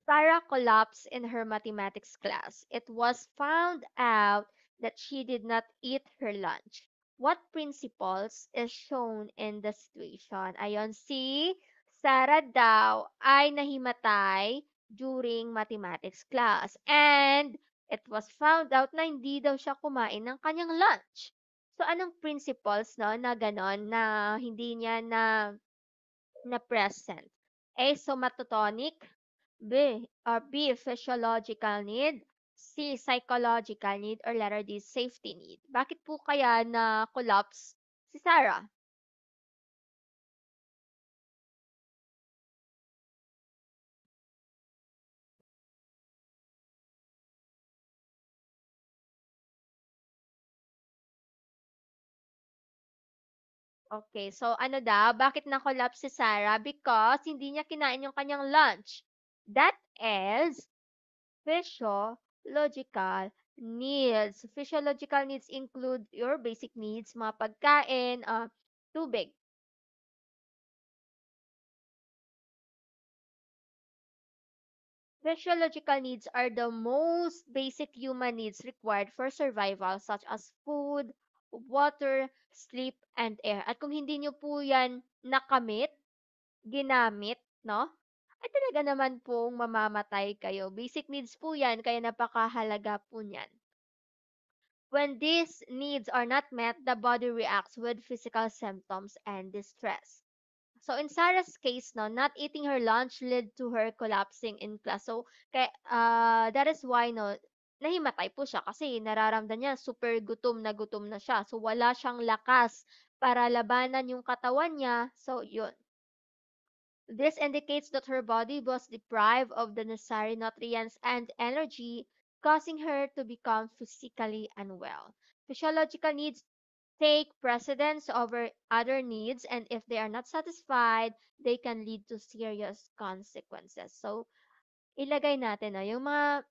Sarah collapsed in her mathematics class. It was found out that she did not eat her lunch. What principles is shown in the situation? Ayon, si Sarah daw ay nahimatay during mathematics class. And it was found out na hindi daw siya kumain ng kanyang lunch. So, anong principles no, na ganon na hindi niya na present? A. Somatotonic. B. Physiological need. C. Psychological need. Or letter D. Safety need. Bakit po kaya na collapse si Sarah? Okay, so ano daw, bakit na-collapse si Sarah? Because hindi niya kinain yung kanyang lunch. That is physiological needs. Physiological needs include your basic needs, mga pagkain, tubig. Physiological needs are the most basic human needs required for survival, such as food, water, sleep, and air. At kung hindi nyo po yan nakamit, ginamit, no? Ay talaga naman pong mamamatay kayo. Basic needs po yan, kaya napakahalaga po niyan. When these needs are not met, the body reacts with physical symptoms and distress. So in Sarah's case, no, not eating her lunch led to her collapsing in class. So that is why no, nahimatay po siya kasi nararamdaman niya super gutom na siya. So wala siyang lakas para labanan yung katawan niya. So yun. This indicates that her body was deprived of the necessary nutrients and energy, causing her to become physically unwell. Physiological needs take precedence over other needs, and if they are not satisfied, they can lead to serious consequences. So, ilagay natin na yung mga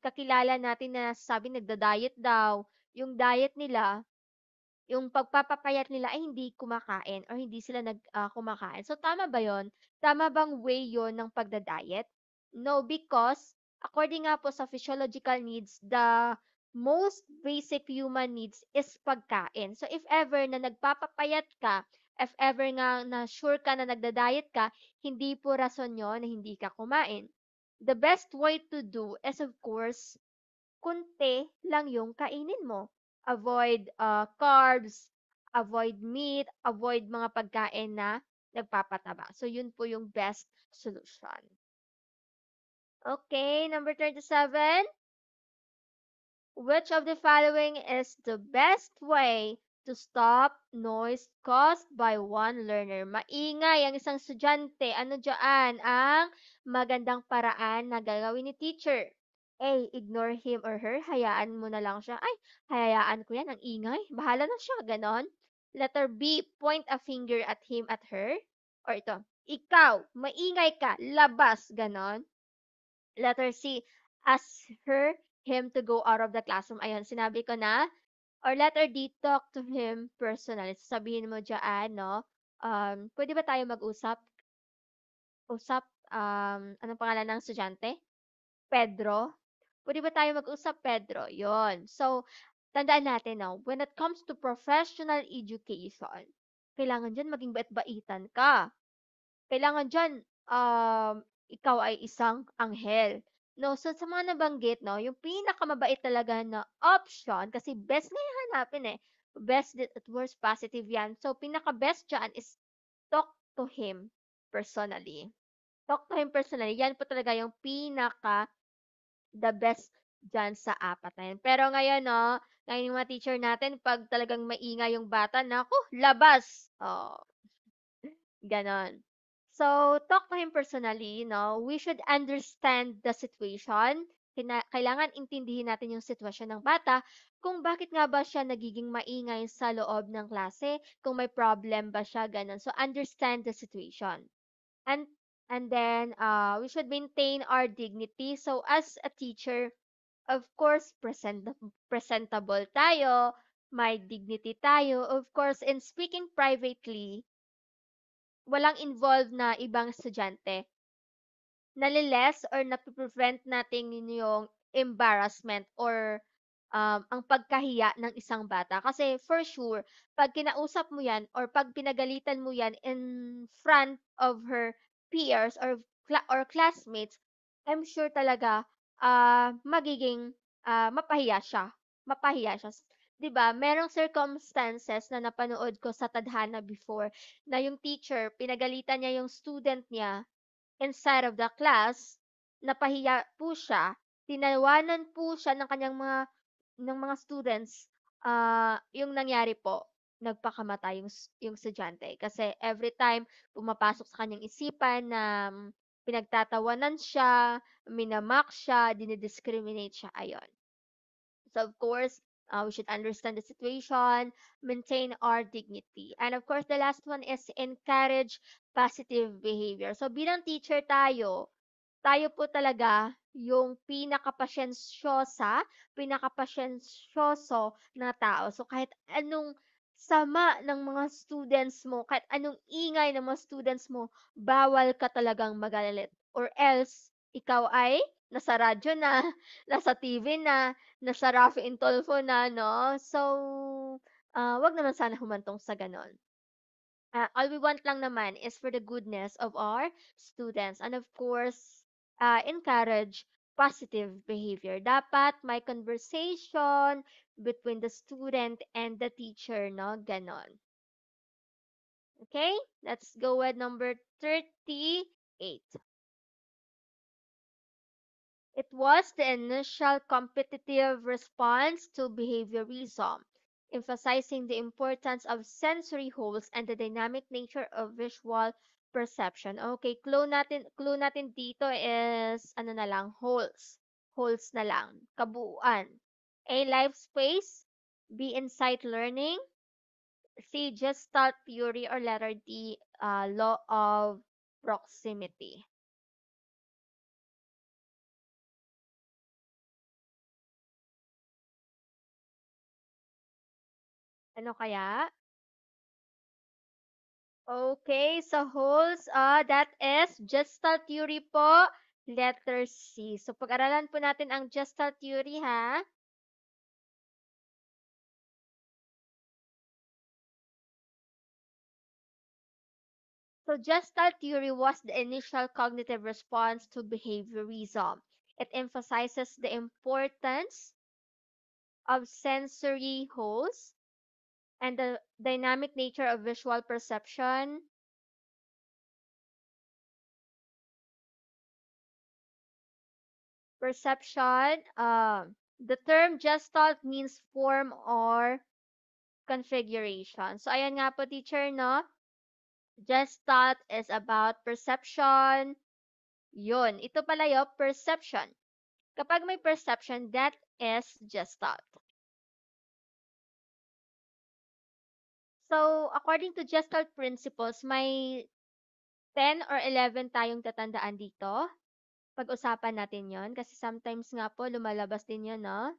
kakilala natin na sabi nagda-diet daw, yung diet nila yung pagpapapayat nila ay hindi kumakain or hindi sila kumakain. So, tama ba yon? Tama bang way yon ng pagda-diet? No, because according nga po sa physiological needs, the most basic human needs is pagkain. So, if ever na nagpapapayat ka, if ever nga na sure ka na nagda-diet ka, hindi po rason yon na hindi ka kumain. The best way to do is of course konti lang yung kainin mo. Avoid carbs, avoid meat, avoid mga pagkain na nagpapataba. So, yun po yung best solution. Okay, number 37. Which of the following is the best way to stop noise caused by one learner? Maingay ang isang estudyante. Ano dyan ang magandang paraan na gagawin ni teacher? A. Ignore him or her. Hayaan mo na lang siya. Ay, hayaan ko yan. Ang ingay. Bahala na siya. Ganon. Letter B. Point a finger at him, at her. Or ito. Ikaw, maingay ka. Labas. Ganon. Letter C, ask her, him to go out of the classroom. Ayun, sinabi ko na. Or letter D, talk to him personally. Sabihin mo dyan, no? Pwede ba tayo mag-usap? Usap, anong pangalan ng estudyante? Pedro? Pwede ba tayo mag-usap, Pedro? Yon. So, tandaan natin, no? When it comes to professional education, kailangan dyan maging bait-baitan ka. Kailangan diyan, ikaw ay isang anghel. No, so sa mga nabanggit 'no, yung pinakamabait talaga na option kasi best nga yung hanapin, eh. Best that at worst positive 'yan. So pinaka-best diyan is talk to him personally. Talk to him personally. 'Yan po talaga yung pinaka the best diyan sa apat na 'yan. Pero ngayon 'no, ngayon yung mga teacher natin 'pag talagang maingay yung bata, naku, labas! Oh. Gano'n. So, talk to him personally, we should understand the situation. Kailangan intindihin natin yung sitwasyon ng bata, kung bakit nga ba siya nagiging maingay sa loob ng klase, kung may problem ba siya, gano'n. So, understand the situation. And and then we should maintain our dignity. So, as a teacher, of course, presentable tayo, may dignity tayo. Of course, in speaking privately, walang involved na ibang estudyante. Nale-less or nape-prevent natin yung embarrassment or ang pagkahiya ng isang bata. Kasi for sure, 'pag kinausap mo 'yan or 'pag pinagalitan mo 'yan in front of her peers or classmates, I'm sure talaga, magiging, mapahiya siya. 'Di ba, merong circumstances na napanood ko sa tadhana before na yung teacher pinagalitan niya yung student niya inside of the class, napahiya po siya, tinawanan po siya ng mga students, yung nangyari po, nagpakamatay yung estudyante. Kasi every time pumapasok sa kanyang isipan na pinagtatawanan siya, siya, dini-discriminate siya, ayun. So of course, We should understand the situation, maintain our dignity. And of course, the last one is encourage positive behavior. So bilang teacher tayo, tayo po talaga yung pinakapasensyoso na tao. So kahit anong sama ng mga students mo, kahit anong ingay ng mga students mo, bawal ka talagang magalit. Or else, ikaw ay nasa radyo na, nasa TV na, nasa Raffy and Tulfo na, no? So, wag naman sana humantong sa ganon. All we want lang naman is for the goodness of our students and of course, encourage positive behavior. Dapat may conversation between the student and the teacher, no? Ganon. Okay? Let's go with number 38. It was the initial competitive response to behaviorism, emphasizing the importance of sensory holes and the dynamic nature of visual perception. Okay, clue natin dito is ano na lang, holes. Holes na lang, kabuuan. A, life space. B, insight learning. C, gestalt theory, or letter D, law of proximity. Ano kaya? Okay, sa holes, that is Gestalt theory po, letter C. So, pag-aralan po natin ang Gestalt theory, ha? So, Gestalt theory was the initial cognitive response to behaviorism. It emphasizes the importance of sensory holes and the dynamic nature of visual perception. The term Gestalt means form or configuration. So, ayan nga po, teacher, no? Gestalt is about perception. Yun. Ito pala yung perception. Kapag may perception, that is Gestalt. So, according to Gestalt principles, may 10 or 11 tayong tatandaan dito. Pag-usapan natin yon kasi sometimes nga po lumalabas din yun, no?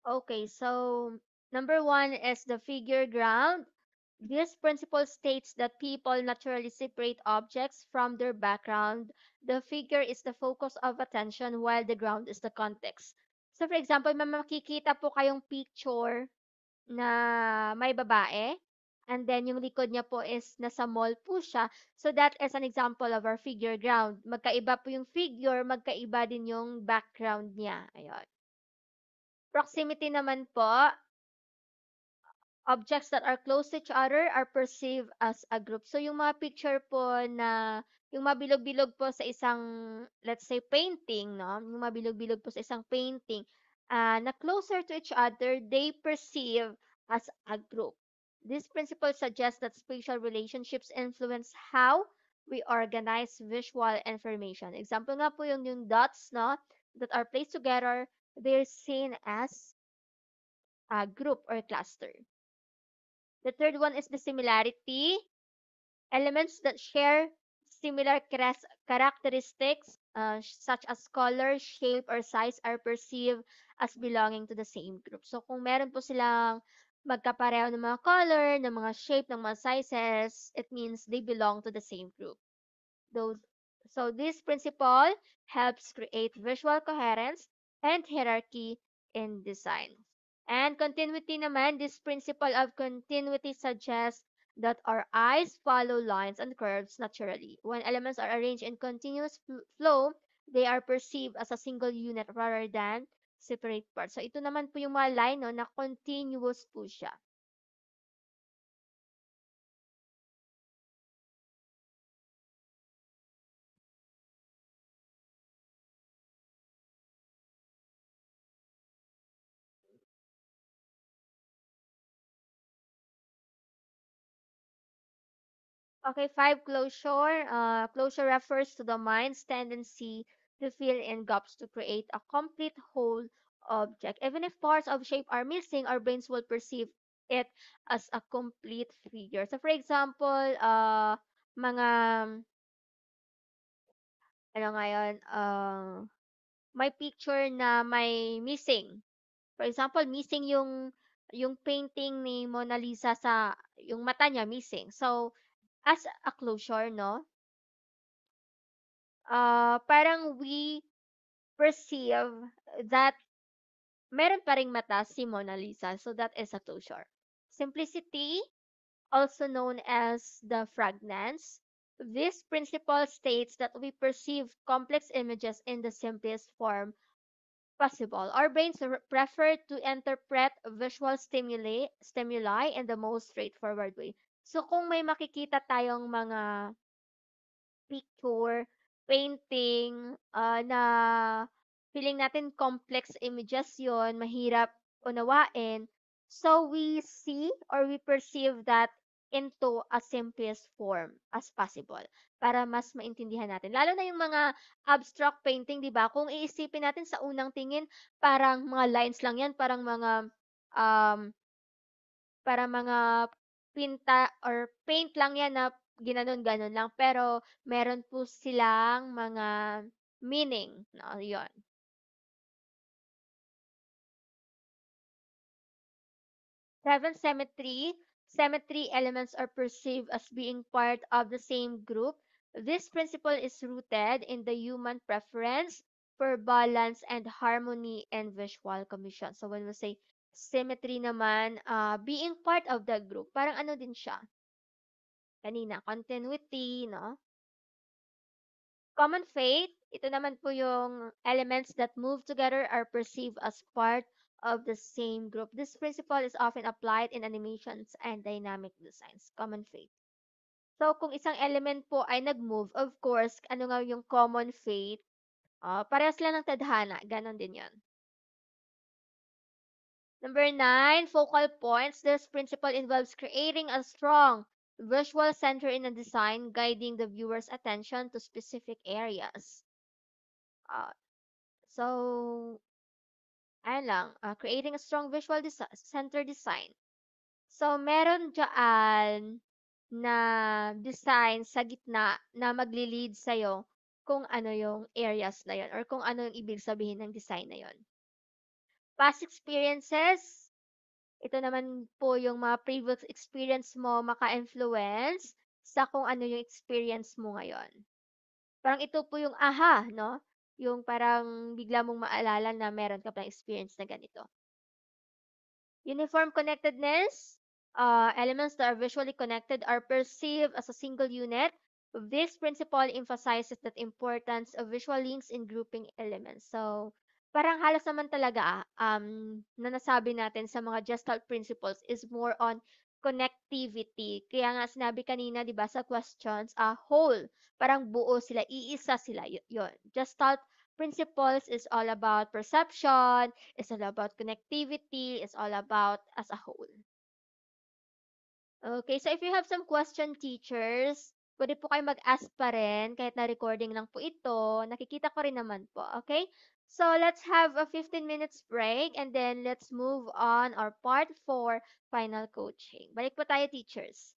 Okay, so number one is the figure ground. This principle states that people naturally separate objects from their background. The figure is the focus of attention while the ground is the context. So for example, may makikita po kayong picture na may babae and then yung likod niya po is nasa mall po siya. So that is an example of our figure ground. Magkaiba po yung figure, magkaiba din yung background niya. Ayun. Proximity naman po, objects that are close to each other are perceived as a group. So yung mga picture po na yung mabilog-bilog po sa isang, let's say, painting, no? Yung mabilog-bilog po sa isang painting, na closer to each other, they perceive as a group. This principle suggests that spatial relationships influence how we organize visual information. Example nga po yung dots, no? That are placed together, they're seen as a group or cluster. The third one is the similarity. Elements that share similar characteristics, such as color, shape, or size, are perceived as belonging to the same group. So, kung meron po silang magkapareho ng mga color, ng mga shape, ng mga sizes, it means they belong to the same group. Those, so, this principle helps create visual coherence and hierarchy in design. And continuity naman, this principle of continuity suggests that our eyes follow lines and curves naturally. When elements are arranged in continuous flow, they are perceived as a single unit rather than separate parts. So ito naman po yung mga line, no, na continuous po siya. Okay, five, closure. Closure refers to the mind's tendency to fill in gaps to create a complete whole object. Even if parts of shape are missing, our brains will perceive it as a complete figure. So for example, mga ano ngayon, may picture na may missing. For example, missing yung painting ni Mona Lisa sa yung mata niya missing. So, as a closure, no? Parang we perceive that meron pa ring mata si Mona Lisa. So, that is a closure. Simplicity, also known as the fragrance. This principle states that we perceive complex images in the simplest form possible. Our brains prefer to interpret visual stimuli in the most straightforward way. So kung may makikita tayong mga picture, painting, na feeling natin complex images yon, mahirap unawain. So we see or we perceive that into a simplest form as possible para mas maintindihan natin. Lalo na yung mga abstract painting, 'di ba? Kung iisipin natin sa unang tingin, parang mga lines lang 'yan, um mga pinta or paint lang 'yan na ginanon-ganon lang, pero meron po silang mga meaning, no, 'yun. Seven, symmetry. Symmetry elements are perceived as being part of the same group. This principle is rooted in the human preference for balance and harmony in visual commission. So when we say symmetry naman, being part of the group, parang ano din siya, kanina, continuity, no? Common fate, ito naman po yung elements that move together are perceived as part of the same group. This principle is often applied in animations and dynamic designs. Common fate. So, kung isang element po ay nag-move, of course, ano nga yung common fate? Parehas lang ng tadhana. Ganon din yon. Number 9, focal points. This principle involves creating a strong visual center in a design, guiding the viewer's attention to specific areas. Uh, so, ayun lang, creating a strong visual center design. So, meron dyan na design sa gitna na magli-lead sa'yo kung ano yung areas na yon or kung ano yung ibig sabihin ng design na yon. Past experiences, ito naman po yung mga previous experience mo maka-influence sa kung ano yung experience mo ngayon. Parang ito po yung aha, no? Yung parang bigla mong maalala na meron ka palang experience na ganito. Uniform connectedness, elements that are visually connected are perceived as a single unit. This principle emphasizes that importance of visual links in grouping elements. So, parang halos naman talaga na nasabi natin sa mga Gestalt principles is more on connectivity. Kaya nga sinabi kanina, 'di ba, sa questions, whole, parang buo sila, iisa sila, 'yon. Gestalt principles is all about perception, it's all about connectivity, it's all about as a whole. Okay, so if you have some question, teachers, pwede po kayo mag-ask pa rin kahit na recording lang po ito. Nakikita ko rin naman po, okay? So let's have a 15 minutes break and then let's move on our part 4 final coaching. Balik po tayo, teachers.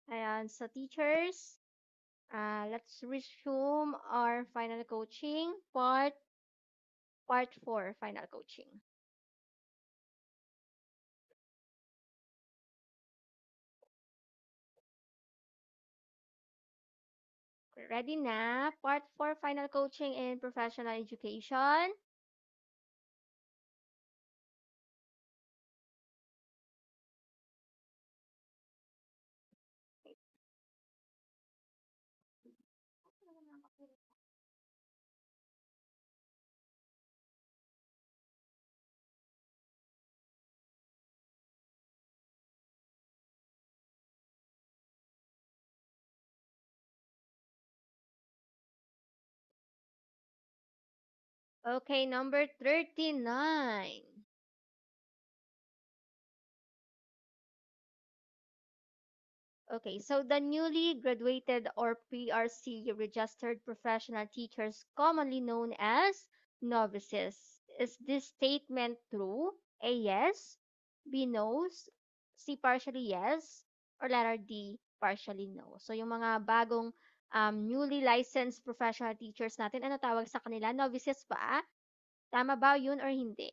Ayan, so teachers, let's resume our final coaching part 4 final coaching. Ready na? Part 4 final coaching in professional education. Okay, number 39. Okay, so the newly graduated or PRC registered professional teachers, commonly known as novices. Is this statement true? A yes, B no, C partially yes, or letter D partially no. So yung mga bagong newly licensed professional teachers natin, ano tawag sa kanila? Novices ba? Tama ba yun or hindi?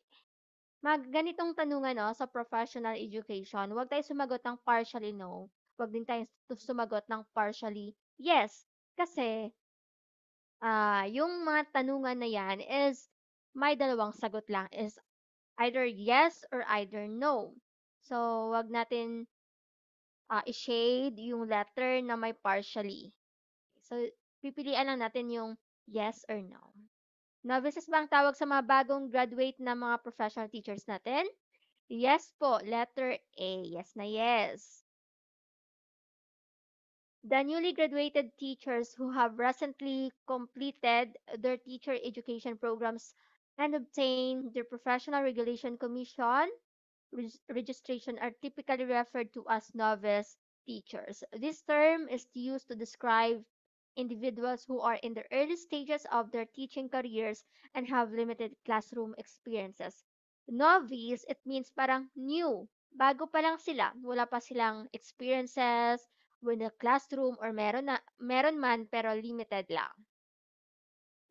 Ganitong tanungan 'no, sa professional education, huwag tayo sumagot ng partially no, huwag din tayong sumagot ng partially yes. Kasi, yung mga tanungan na 'yan is may dalawang sagot lang, is either yes or either no. So, wag natin, i-shade yung letter na may partially. So, pipilian lang natin yung yes or no. Novices ba ang tawag sa mga bagong graduate na mga professional teachers natin? Yes po, letter A. Yes na yes. The newly graduated teachers who have recently completed their teacher education programs and obtained their Professional Regulation Commission registration are typically referred to as novice teachers. This term is used to describe individuals who are in the early stages of their teaching careers and have limited classroom experiences. Novice, it means parang new. Bago pa lang sila. Wala pa silang experiences with the classroom or meron man pero limited lang.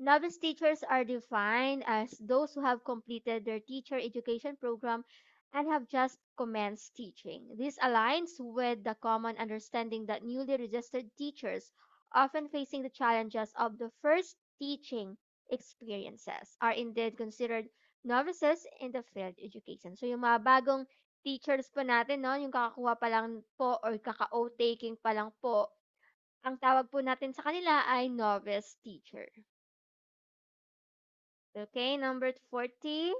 Novice teachers are defined as those who have completed their teacher education program and have just commenced teaching. This aligns with the common understanding that newly registered teachers, often facing the challenges of the first teaching experiences, are indeed considered novices in the field education. So yung mga bagong teachers po natin, no, yung kakakuha pa lang po or kaka-o taking pa lang po, ang tawag po natin sa kanila ay novice teacher. Okay, number 40.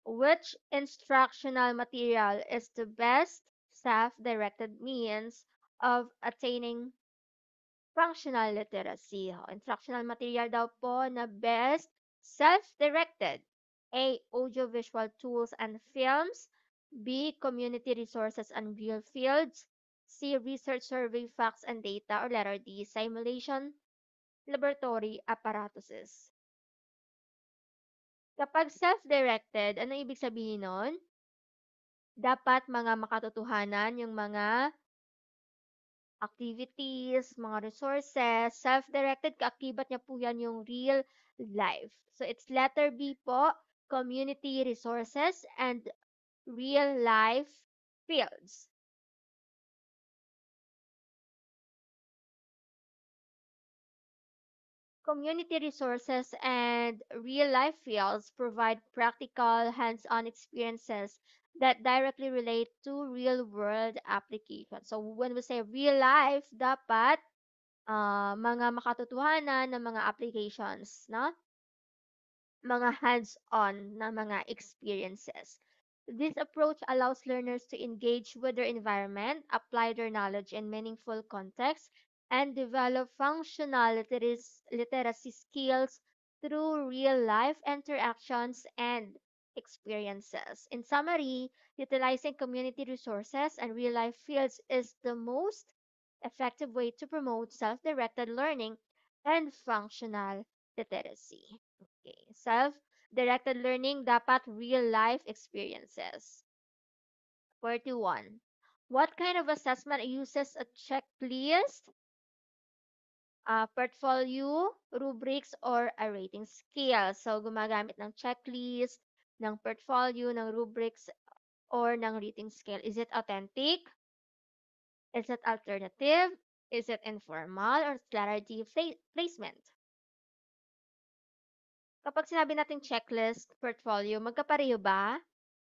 Which instructional material is the best self-directed means of attaining functional literacy? Instructional material daw po na best self-directed. A. Audiovisual tools and films. B. Community resources and real fields. C. Research survey facts and data. Or letter D. Simulation laboratory apparatuses. Kapag self-directed, ano ibig sabihin nun? Dapat mga makatotohanan yung mga activities, mga resources, self-directed, kaakibat niya po yan yung real life. So it's letter B po, community resources and real life fields. Community resources and real life fields provide practical, hands-on experiences that directly relate to real-world applications. So when we say real life, dapat mga makatotohanan ng mga applications, no? Mga hands-on na mga experiences. This approach allows learners to engage with their environment, apply their knowledge in meaningful contexts, and develop functional literacy skills through real life interactions and experiences. In summary, utilizing community resources and real life fields is the most effective way to promote self directed learning and functional literacy. Okay. Self-directed learning dapat real life experiences. 41. What kind of assessment uses a checklist, portfolio, rubrics, or a rating scale? So, gumagamit ng checklist, ng portfolio, ng rubrics, or ng rating scale. Is it authentic? Is it alternative? Is it informal or clarity placement? Kapag sinabi nating checklist, portfolio, magkapareho ba?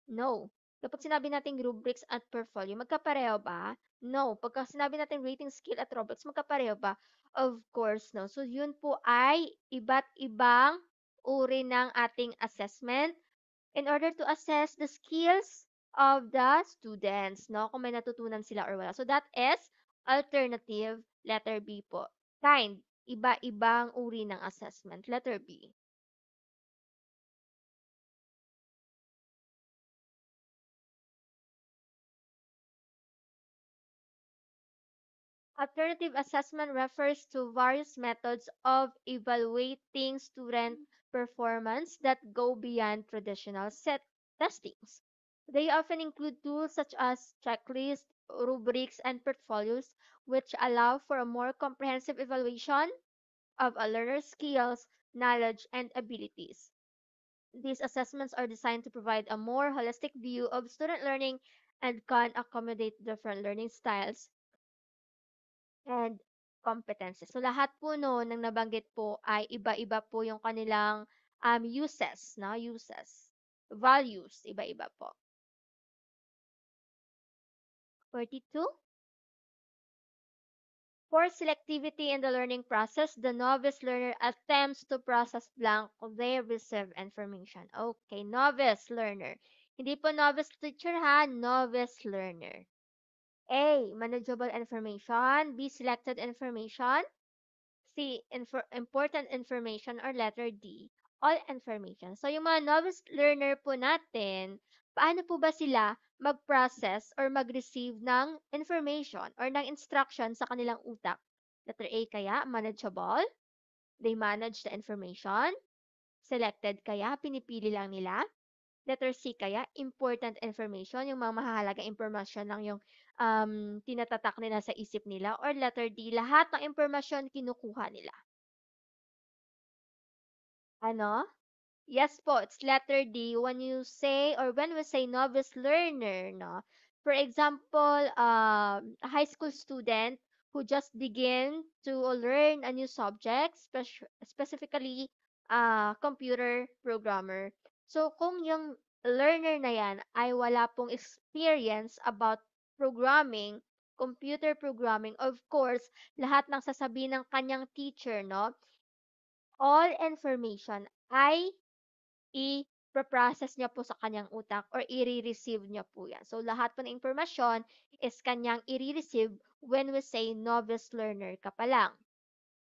No. Kapag sinabi nating rubrics at portfolio, magkapareho ba? No. Pagka sinabi nating rating scale at rubrics, magkapareho ba? Of course, no. So, yun po ay iba't ibang uri ng ating assessment in order to assess the skills of the students, no? Kung may natutunan sila or wala. So, that is alternative, letter B po. Kind, iba-ibang uri ng assessment, letter B. Alternative assessment refers to various methods of evaluating student performance that go beyond traditional set testings. They often include tools such as checklists, rubrics, and portfolios, which allow for a more comprehensive evaluation of a learner's skills, knowledge, and abilities. These assessments are designed to provide a more holistic view of student learning and can accommodate different learning styles and competencies. So lahat po no ng nabanggit po ay iba-iba po yung kanilang uses, no? Uses. Values, iba-iba po. 42. For selectivity in the learning process, the novice learner attempts to process blank their received information. Okay, novice learner. Hindi po novice teacher ha, novice learner. A. Manageable information. B. Selected information. C. Important information or letter D. All information. So, yung mga novice learner po natin, paano po ba sila mag-process or mag-receive ng information or ng instruction sa kanilang utak? Letter A kaya, manageable. They manage the information. Selected kaya, pinipili lang nila. Letter C kaya, important information, yung mga mahahalagang impormasyon lang yung tinatatak nila sa isip nila. Or letter D, lahat ng impormasyon kinukuha nila. Ano? Yes po, it's letter D when you say or when we say novice learner, no? For example, a high school student who just begin to learn a new subject, specifically computer programmer. So kung yung learner na yan ay wala pong experience about programming, computer programming, of course, lahat ng sasabihin ng kanyang teacher, no? All information ay i-process niya po sa kanyang utak or i-receive niya po yan. So, lahat po ng impormasyon is kanyang i-receive when we say novice learner ka pa lang.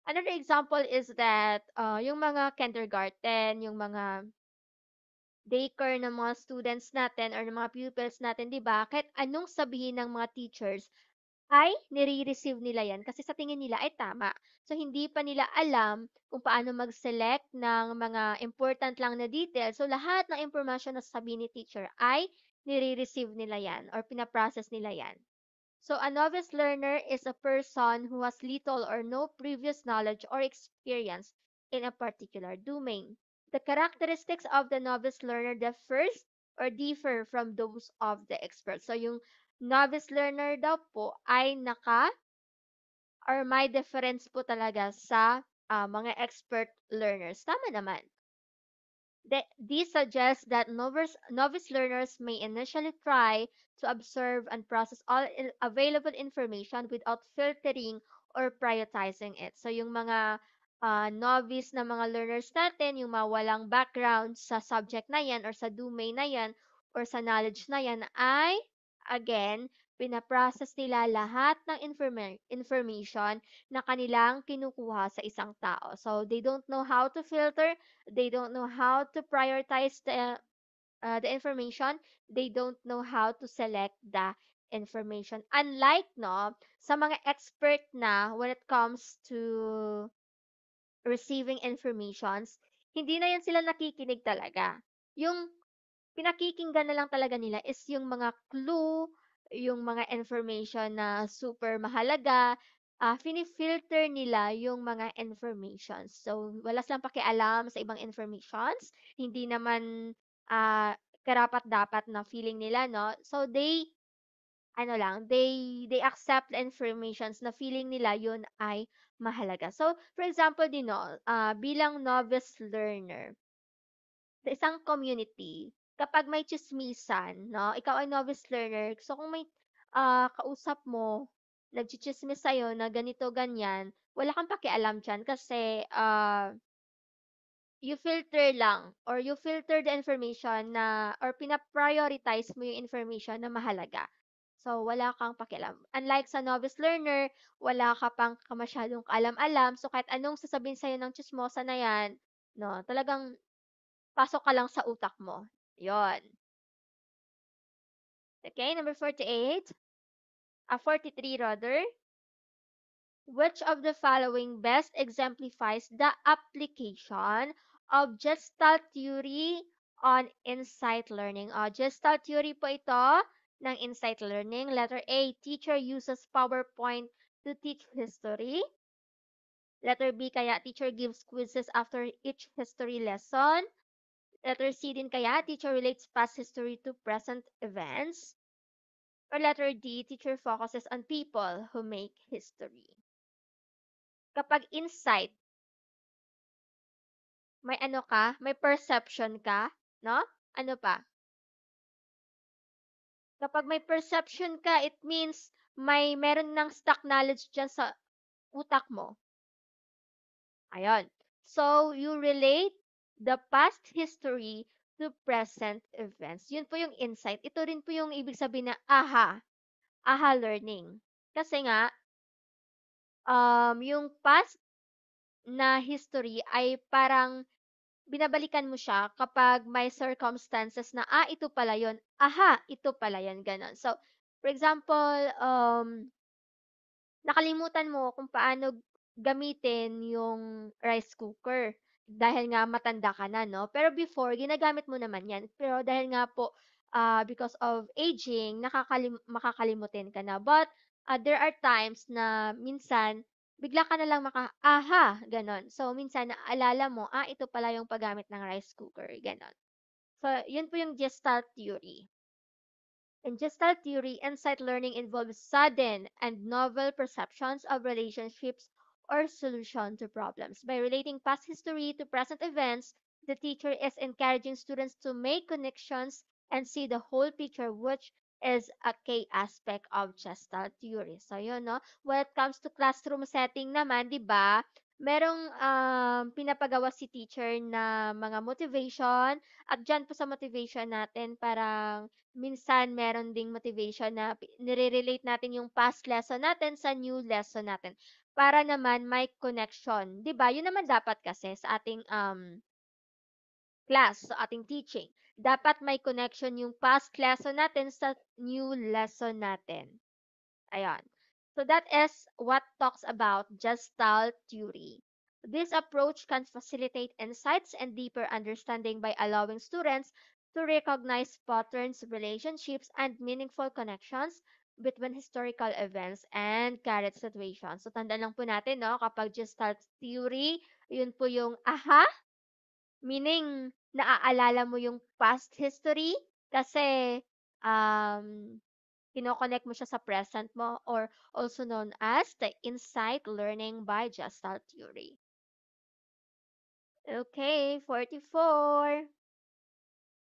Another example is that yung mga kindergarten, yung mga daycare ng mga students natin or ng mga pupils natin, di ba? Kahit anong sabihin ng mga teachers, ay nire-receive nila yan kasi sa tingin nila ay tama. So, hindi pa nila alam kung paano mag-select ng mga important lang na details. So, lahat ng information na sasabihin ni teacher ay nire-receive nila yan or pinaprocess nila yan. So, a novice learner is a person who has little or no previous knowledge or experience in a particular domain. The characteristics of the novice learner differ from those of the expert. So, yung novice learner daw po ay or may difference po talaga sa mga expert learners. Tama naman. This suggests that novice learners may initially try to observe and process all available information without filtering or prioritizing it. So, yung mga novice na mga learners natin, yung mga walang background sa subject na yan or sa domain na yan or sa knowledge na yan ay, again, pinaprocess nila lahat ng information na kanilang kinukuha sa isang tao. So, they don't know how to filter. They don't know how to prioritize the information. They don't know how to select the information. Unlike no, sa mga expert na when it comes to receiving informations, hindi na yan sila nakikinig talaga. Yung pinakikinggan na lang talaga nila is yung mga clue, yung mga information na super mahalaga, fini-filter nila yung mga informations. So, wala silang pakialam sa ibang informations, hindi naman, karapat-dapat na feeling nila 'no. So, ano lang, they accept the informations na feeling nila yun ay mahalaga. So, for example din 'no, bilang novice learner sa isang community, kapag may tsismisan 'no, ikaw ay novice learner, so kung may, kausap mo, nagtsitsismis sa'yo na ganito, ganyan, wala kang pakialam diyan kasi, you filter lang or you filter the information na or pina-prioritize mo yung information na mahalaga. So, wala kang pakialam. Unlike sa novice learner, wala ka pang masyadong kaalam-alam, so kahit anong sasabihin sa'yo ng tsismosa na 'yan 'no, talagang pasok ka lang sa utak mo, 'yon. Okay, number 48, 43 rather. Which of the following best exemplifies the application of Gestalt theory on insight learning? Gestalt theory po ito ng insight learning. Letter A, teacher uses PowerPoint to teach history. Letter B, kaya teacher gives quizzes after each history lesson. Letter C din kaya, teacher relates past history to present events. Or letter D, teacher focuses on people who make history. Kapag insight, may ano ka, may perception ka, 'no? Ano pa? Kapag may perception ka, it means meron ng stock knowledge diyan sa utak mo. Ayun. So, you relate the past history to present events. Yun po yung insight. Ito rin po yung ibig sabihin na aha learning. Kasi nga, yung past na history ay parang binabalikan mo siya kapag may circumstances na, ito pala yun. Aha, ito pala yan, gano'n. So, for example, nakalimutan mo kung paano gamitin yung rice cooker dahil nga matanda ka na 'no. Pero before ginagamit mo naman 'yan, pero dahil nga po, because of aging makakalimutin ka na. But, there are times na minsan bigla ka na lang "Aha!" gano'n. So, minsan naalala mo, ito pala yung paggamit ng rice cooker, gano'n. So, 'yun po yung Gestalt theory. In Gestalt theory, insight learning involves sudden and novel perceptions of relationships or solution to problems. By relating past history to present events, the teacher is encouraging students to make connections and see the whole picture, which is a key aspect of Gestalt theory. So, yun, no? When it comes to classroom setting naman, di ba, merong pinapagawa si teacher na mga motivation at dyan po sa motivation natin parang minsan meron ding motivation na nire-relate natin yung past lesson natin sa new lesson natin para naman may connection, 'di ba? Yun naman dapat kasi sa ating class, sa ating teaching. Dapat may connection yung past lesson natin sa new lesson natin. Ayan. So that is what talks about Gestalt theory. This approach can facilitate insights and deeper understanding by allowing students to recognize patterns, relationships, and meaningful connections between historical events and current situations. So tandaan lang po natin, no, kapag Gestalt theory, yun po yung aha, meaning naaalala mo yung past history kasi um, kino-connect mo siya sa present mo or also known as the insight learning by Gestalt theory. Okay, 44.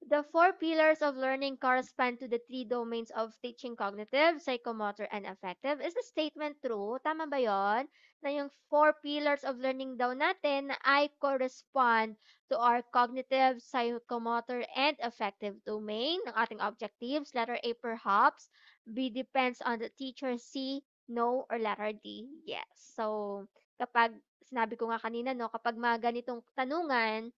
The four pillars of learning correspond to the three domains of teaching: cognitive, psychomotor, and affective. Is the statement true? Tama ba yon? Na yung four pillars of learning daw natin na ay correspond to our cognitive, psychomotor, and affective domain ng ating objectives. Letter A, perhaps. B, depends on the teacher. C, no. Or letter D, yes. So, kapag sinabi ko nga kanina, no, kapag mga ganitong tanungan,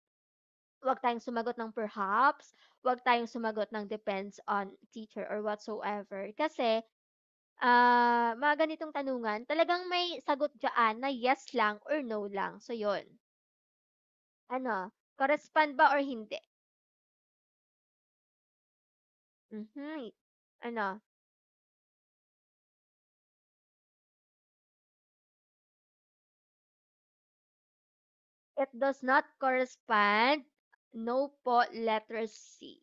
huwag tayong sumagot ng perhaps, huwag tayong sumagot ng depends on teacher or whatsoever. Kasi, mga ganitong tanungan, talagang may sagot diyaan na yes lang or no lang. So, yun. Ano, correspond ba or hindi? Mhm. Ano? It does not correspond. No po, letter C.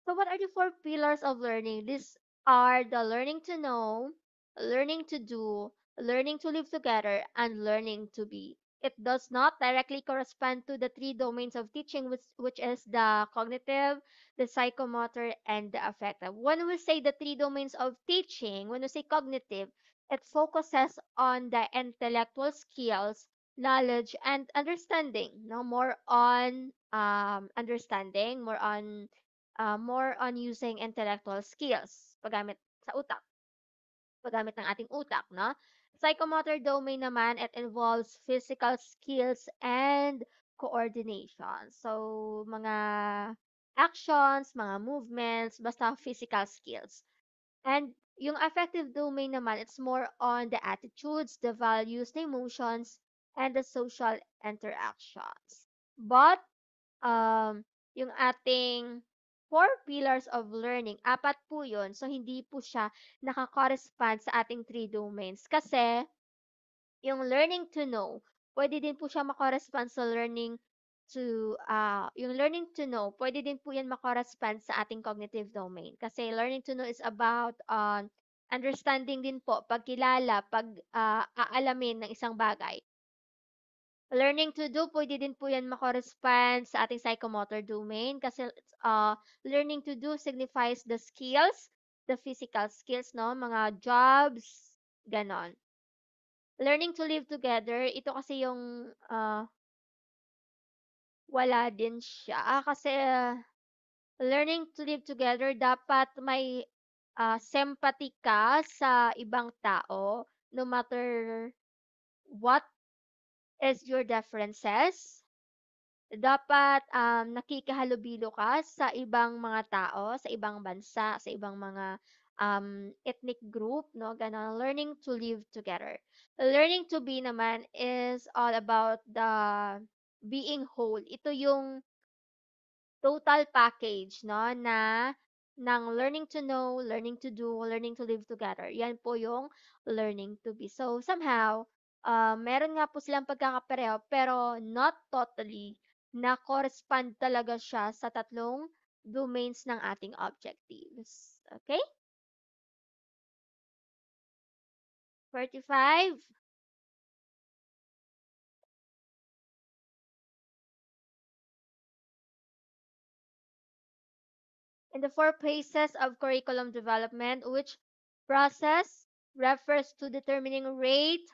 So what are the four pillars of learning? These are the learning to know, learning to do, learning to live together, and learning to be. It does not directly correspond to the three domains of teaching, which is the cognitive, the psychomotor, and the affective. When we say the three domains of teaching, when we say cognitive, it focuses on the intellectual skills, knowledge, and understanding. No more on understanding, more on using intellectual skills, paggamit sa utak, paggamit ng ating utak, no? Psychomotor domain naman, it involves physical skills and coordination. So, mga actions, mga movements, basta physical skills. And yung affective domain naman, it's more on the attitudes, the values, the emotions, and the social interactions. But yung ating four pillars of learning, apat po yun. So, hindi po siya nakakorespond sa ating three domains. Kasi, yung learning to know, pwede din po siya makorespond sa yung learning to know, pwede din po yan makorespond sa ating cognitive domain. Kasi learning to know is about understanding din po, pagkilala, aalamin ng isang bagay. Learning to do, pwede din po yan makorespond sa ating psychomotor domain kasi learning to do signifies the skills, the physical skills, no? Mga jobs, ganon. Learning to live together, ito kasi yung wala din siya. Kasi learning to live together, dapat may sympathy ka sa ibang tao no matter what is your differences. Dapat, nakikihalubilo ka sa ibang mga tao, sa ibang bansa, sa ibang mga, ethnic group 'no, gano'n. Learning to live together. Learning to be naman is all about the being whole. Ito yung total package 'no, ng learning to know, learning to do, learning to live together. Yan po yung learning to be. So, somehow, meron nga po silang pagkakapareho pero not totally na correspond talaga siya sa tatlong domains ng ating objectives. Okay? 45. In the four phases of curriculum development, which process refers to determining rate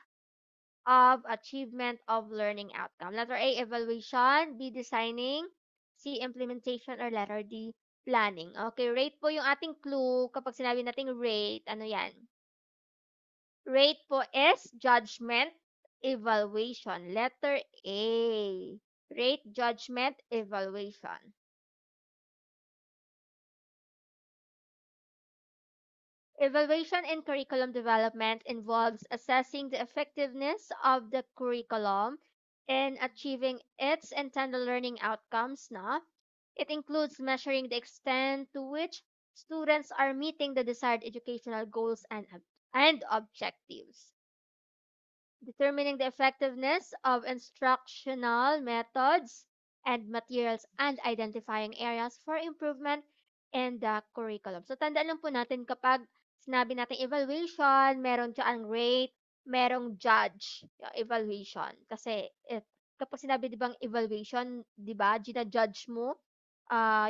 of achievement of learning outcome. Letter A, evaluation. B, designing. C, implementation. Or letter D, planning. Okay, rate po yung ating clue. Kapag sinabi nating rate, ano yan? Rate po is judgment, evaluation. Letter A. Rate, judgment, evaluation. Evaluation in curriculum development involves assessing the effectiveness of the curriculum in achieving its intended learning outcomes. Na? It includes measuring the extent to which students are meeting the desired educational goals and objectives, determining the effectiveness of instructional methods and materials, and identifying areas for improvement in the curriculum. So, tandaan lang po natin kapag sinabi natin evaluation, meron diyang rate, merong judge, evaluation. Kasi kapag sinabi di bang evaluation, di ba, gina-judge mo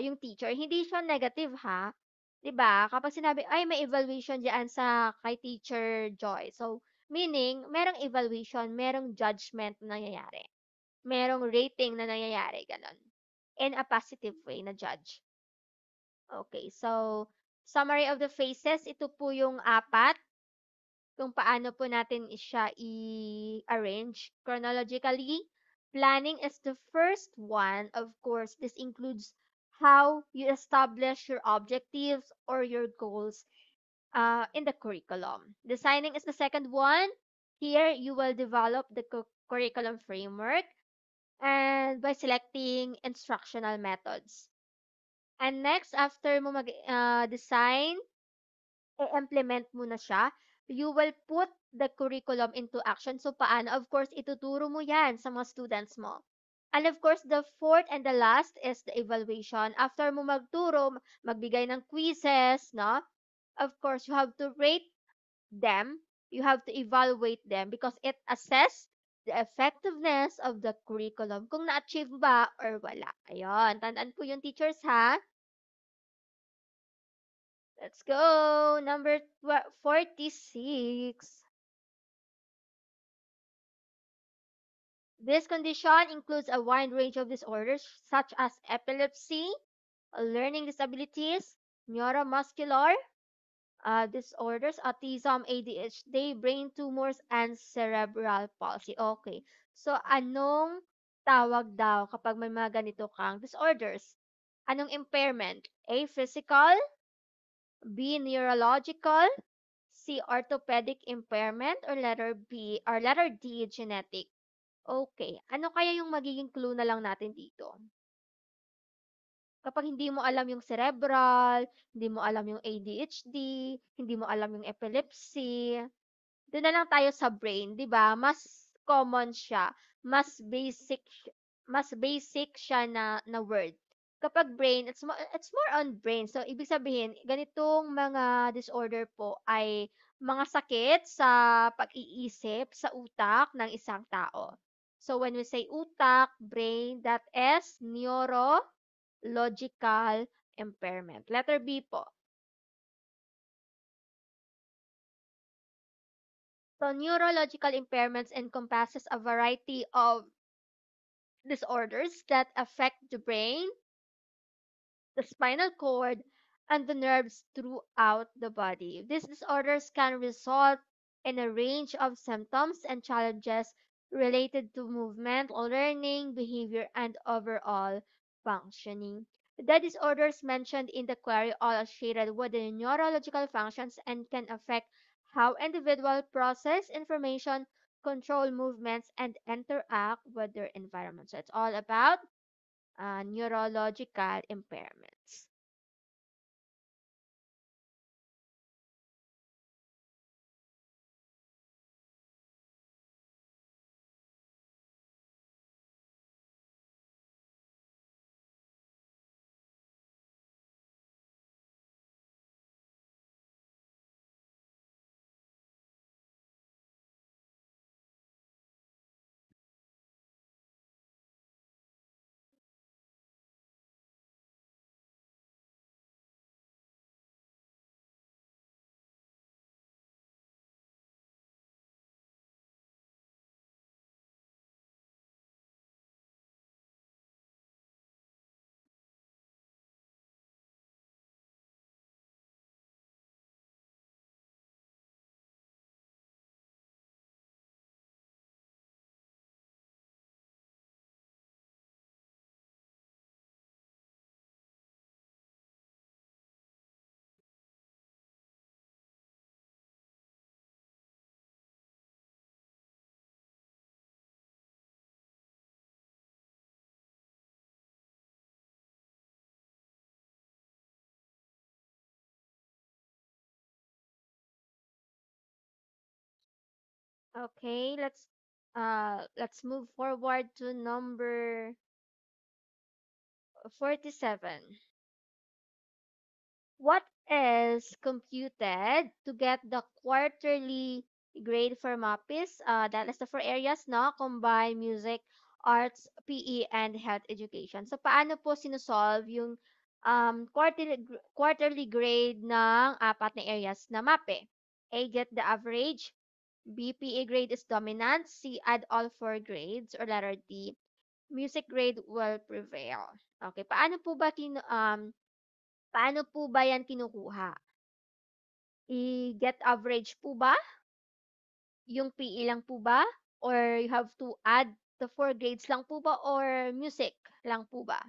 yung teacher, hindi siya negative ha. 'Di ba? Kapag sinabi, ay may evaluation diyan sa kay Teacher Joy. So, meaning, merong evaluation, merong judgment na nangyayari. Merong rating na nangyayari, gano'n. In a positive way na judge. Okay, so, summary of the phases, ito po yung apat, kung paano po natin siya i-arrange chronologically. Planning is the first one. Of course, this includes how you establish your objectives or your goals in the curriculum. Designing is the second one. Here, you will develop the curriculum framework and by selecting instructional methods. And next, after mo mag-design, i-implement mo na siya. You will put the curriculum into action. So, paano? Of course, ituturo mo yan sa mga students mo. And of course, the fourth and the last is the evaluation. After mo magturo, magbigay ng quizzes, no? Of course, you have to rate them. You have to evaluate them because it assess the effectiveness of the curriculum. Kung na-achieve ba or wala. Ayun. Tandaan po yung teachers, ha? Let's go. Number 46. This condition includes a wide range of disorders such as epilepsy, learning disabilities, neuromuscular disorders, autism, ADHD, brain tumors, and cerebral palsy. Okay. So, anong tawag daw kapag may mga ganito kang disorders? Anong impairment? A, physical, B, neurological, C, orthopedic impairment, or letter B, or letter D, genetic? Okay. Ano kaya yung magiging clue na lang natin dito? Kapag hindi mo alam yung cerebral, hindi mo alam yung ADHD, hindi mo alam yung epilepsy, doon na lang tayo sa brain, 'di ba? Mas common siya, mas basic siya na word. Kapag brain, it's more on brain. So ibig sabihin, ganitong mga disorder po ay mga sakit sa pag-iisip, sa utak ng isang tao. So when we say utak, brain, that is neurological impairment. Letter B po. So neurological impairments encompasses a variety of disorders that affect the brain, the spinal cord, and the nerves throughout the body. These disorders can result in a range of symptoms and challenges related to movement, learning, behavior, and overall functioning. The disorders mentioned in the query are associated with the neurological functions and can affect how individuals process information, control movements, and interact with their environment. So it's all about neurological impairments. Okay, let's move forward to number 47. What is computed to get the quarterly grade for MAPIS? That is the four areas, no? Combined music, arts, PE, and health education. So, paano po sinusolve yung quarterly grade ng apat na areas na MAPE? A, get the average. B, PE grade is dominant. C, add all four grades. Or letter D, music grade will prevail. Okay, paano po ba 'yan kinukuha? I-get average po ba? Yung PE lang po ba? Or you have to add the four grades lang po ba or music lang po ba?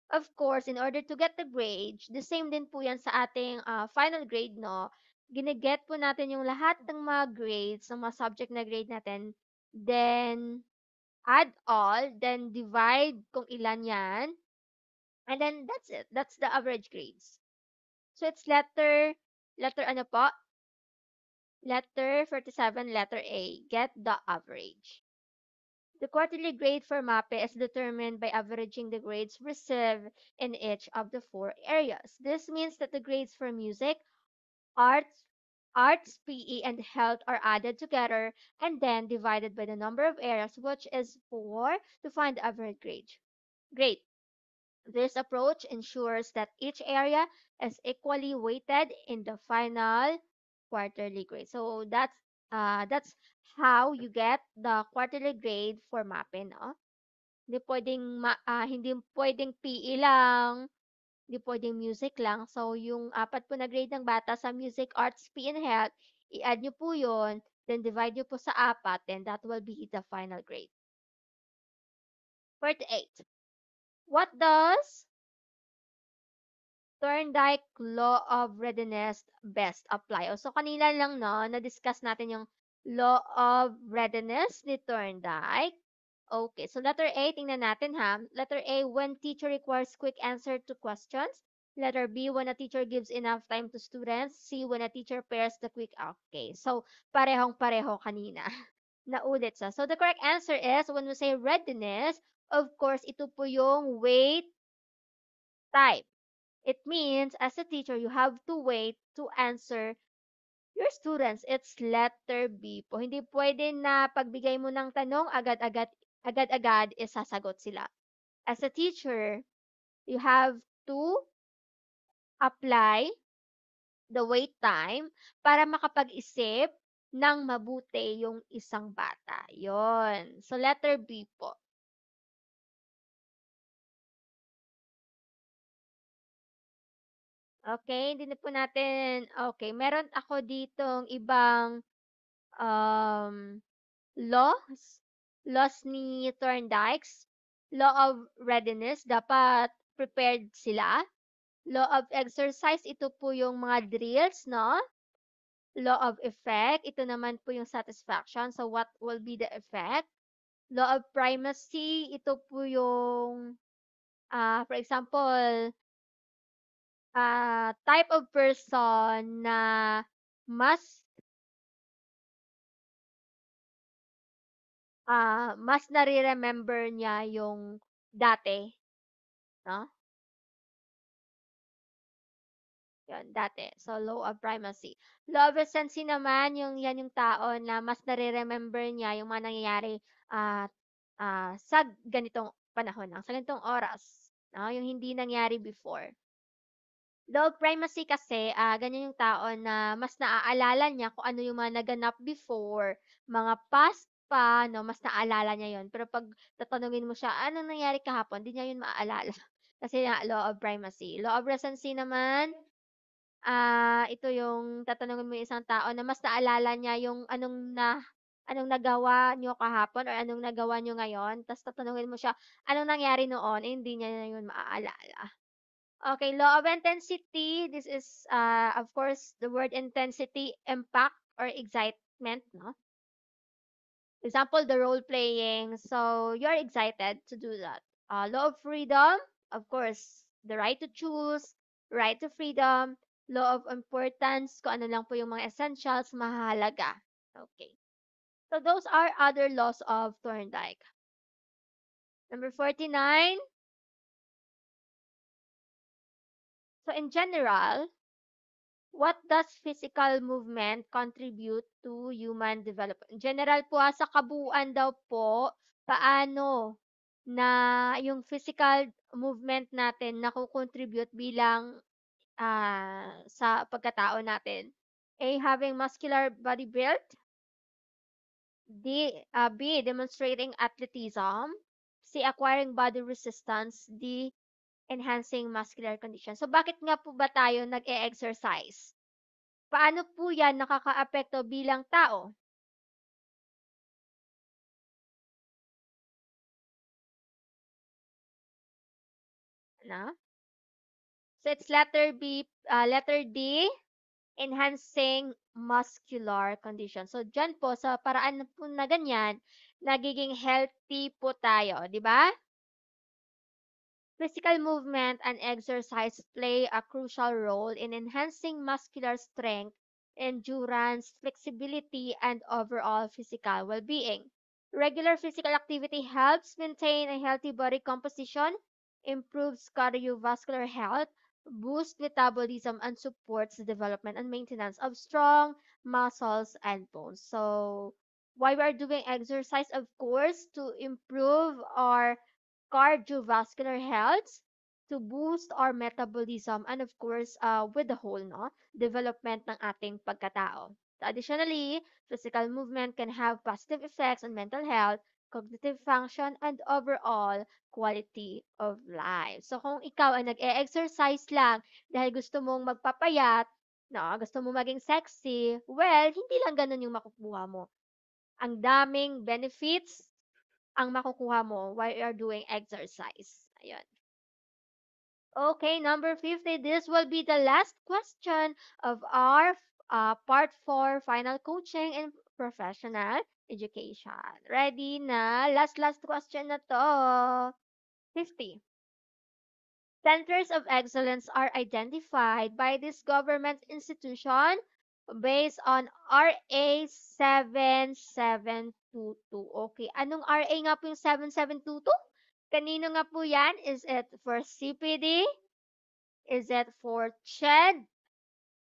Of course, in order to get the grade, the same din po 'yan sa ating final grade, no? Gine-get po natin yung lahat ng mga grades, ng mga subject na grade natin, then add all, then divide kung ilan 'yan, and then that's it. That's the average grades. So it's letter ano po? Letter 47, letter A. Get the average. The quarterly grade for MAPE is determined by averaging the grades received in each of the four areas. This means that the grades for music, arts, PE, and health are added together and then divided by the number of areas, which is 4, to find the average grade. Grade. This approach ensures that each area is equally weighted in the final quarterly grade. So that's how you get the quarterly grade for MAPE, no? Hindi pwedeng PE lang, hindi pwedeng music lang. So yung apat po na grade ng bata sa music, arts, PE, and health, i-add nyo po yun, then divide nyo po sa apat, then that will be the final grade. 48. What does Thorndike Law of Readiness best apply? O, so kanina lang no, na-discuss natin yung Law of Readiness ni Thorndike. Okay, so letter A, tingnan natin ha. Letter A, when teacher requires quick answer to questions. Letter B, when a teacher gives enough time to students. C, when a teacher pairs the quick. Okay, so parehong-pareho kanina. Naulit siya. So the correct answer is, when we say readiness, of course, ito po yung wait type. It means, as a teacher, you have to wait to answer your students. It's letter B po. Hindi pwede na pagbigay mo ng tanong, agad-agad isasagot sila. As a teacher, you have to apply the wait time para makapag-isip ng mabuti yung isang bata. Yon. So, letter B po. Okay, hindi na po natin, okay, meron ako ditong ibang um, laws, ni Thorndike's. Law of readiness, dapat prepared sila. Law of exercise, ito po yung mga drills, no? Law of effect, ito naman po yung satisfaction. So, what will be the effect? Law of primacy, ito po yung, for example, type of person na mas mas nare-remember niya yung dati, no? Yun, dati. So, law of primacy. Law of recency naman, yan yung tao na mas nare-remember niya yung mga nangyayari ah sa ganitong panahon lang, sa ganitong oras, no? Yung hindi nangyari before. Law of primacy kasi, ganyan yung tao na mas naaalala niya kung ano yung mga naganap before, mga past pa, no, mas naalala niya yon. Pero pag tatanungin mo siya, anong nangyari kahapon, di niya yun maaalala. Kasi nga, law of primacy. Law of recency naman, ito yung tatanungin mo yung isang tao na mas naalala niya yung anong nagawa niyo kahapon or anong nagawa niyo ngayon. Tapos tatanungin mo siya, anong nangyari noon, eh, hindi niya na yun maaalala. Okay, law of intensity. This is, of course, the word intensity, impact, or excitement, no? Example, the role playing. So, you're excited to do that. Law of freedom, of course, the right to choose, right to freedom. Law of importance, kung ano lang po yung mga essentials, mahalaga. Okay. So, those are other laws of Thorndike. Number 49. So, in general, what does physical movement contribute to human development? General po sa kabuuan daw po, paano na yung physical movement natin nakocontribute bilang sa pagkatao natin. A, having muscular body build. B, demonstrating athleticism. C, acquiring body resistance. D, enhancing muscular condition. So bakit nga po ba tayo nag-e-exercise? Paano po 'yan nakakaapekto bilang tao? Na? So it's letter D, enhancing muscular condition. So diyan po sa paraan po na ganyan, nagiging healthy po tayo, 'di ba? Physical movement and exercise play a crucial role in enhancing muscular strength endurance, flexibility, and overall physical well being. Regular physical activity helps maintain a healthy body composition, improves cardiovascular health, boosts metabolism, and supports the development and maintenance of strong muscles and bones. So, why we are doing exercise? Of course, to improve our cardiovascular health, to boost our metabolism, and of course, with the whole, no, development ng ating pagkatao. Additionally, physical movement can have positive effects on mental health, cognitive function, and overall quality of life. So kung ikaw ay nag-e-exercise lang dahil gusto mong magpapayat, no, gusto mo maging sexy, well, hindi lang ganun yung makukuha mo. Ang daming benefits ang makukuha mo while you are doing exercise. Ayun. Okay, number 50. This will be the last question of our part 4 final coaching and professional education. Ready na? Last question na to. 50. Centers of excellence are identified by this government institution based on RA 7722. Okay, anong RA nga po yung 7722? Kanino nga po yan? Is it for CPD? Is it for CHED?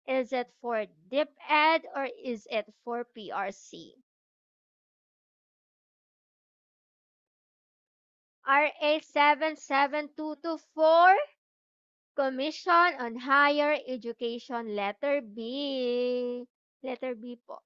Is it for DepEd? Or is it for PRC? RA 7722 Commission on Higher Education, letter B. Letter B po.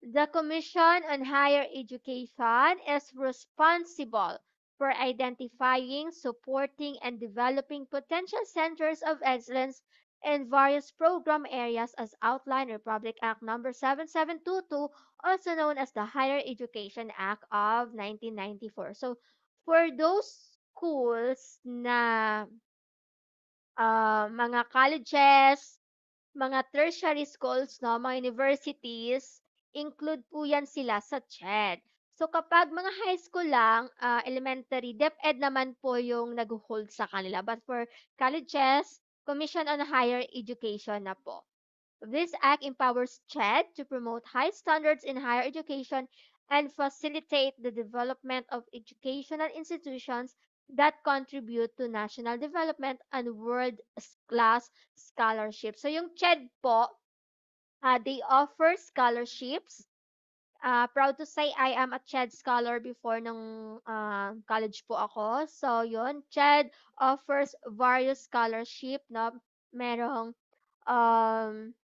The Commission on Higher Education is responsible for identifying, supporting, and developing potential centers of excellence in various program areas as outlined in Republic Act Number 7722, also known as the Higher Education Act of 1994. So, for those schools na mga colleges, mga tertiary schools, no, mga universities, include po yan sila sa CHED. So kapag mga high school lang, elementary, DepEd naman po yung nag-hold sa kanila. But for colleges, Commission on Higher Education na po. This act empowers CHED to promote high standards in higher education and facilitate the development of educational institutions that contribute to national development and world-class scholarship. So yung CHED po, they offer scholarships. Proud to say I am a CHED scholar before nung college po ako. So yun, CHED offers various scholarship, no? Merong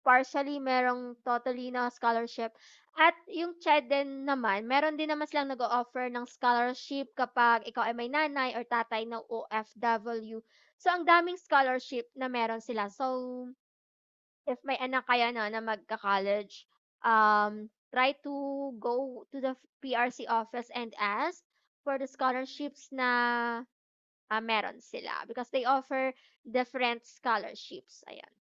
partially merong totally na scholarship. At yung CHED din naman, meron din naman silang nag-o-offer ng scholarship kapag ikaw ay may nanay or tatay na OFW. So, ang daming scholarship na meron sila. So, if may anak kaya na magka-college, try to go to the PRC office and ask for the scholarships na meron sila because they offer different scholarships. Ayan.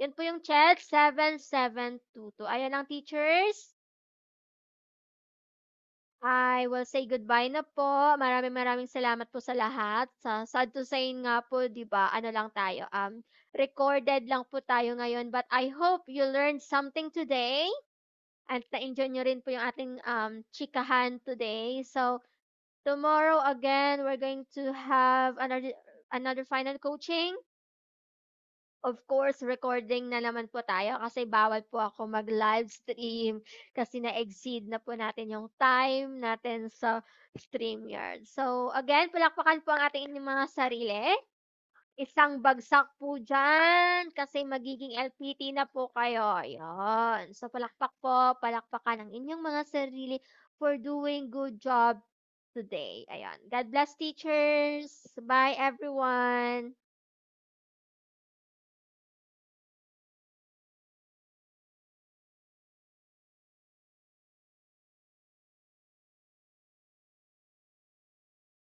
Yan po yung CHED 7722. Ayan ang teachers. I will say goodbye na po. Maraming salamat po sa lahat. Sa sad to say nga po, 'di ba? Ano lang tayo, recorded lang po tayo ngayon, but I hope you learned something today at na-enjoy niyo rin po yung ating chikahan today. So, tomorrow again, we're going to have another final coaching. Of course, recording na naman po tayo kasi bawal po ako mag-live stream kasi na-exceed na po natin yung time natin sa StreamYard. So, again, palakpakan po ang ating inyong mga sarili. Isang bagsak po dyan kasi magiging LPT na po kayo. Ayun. So, palakpak po, palakpakan ang inyong mga sarili for doing good job today. Ayan. God bless teachers. Bye everyone.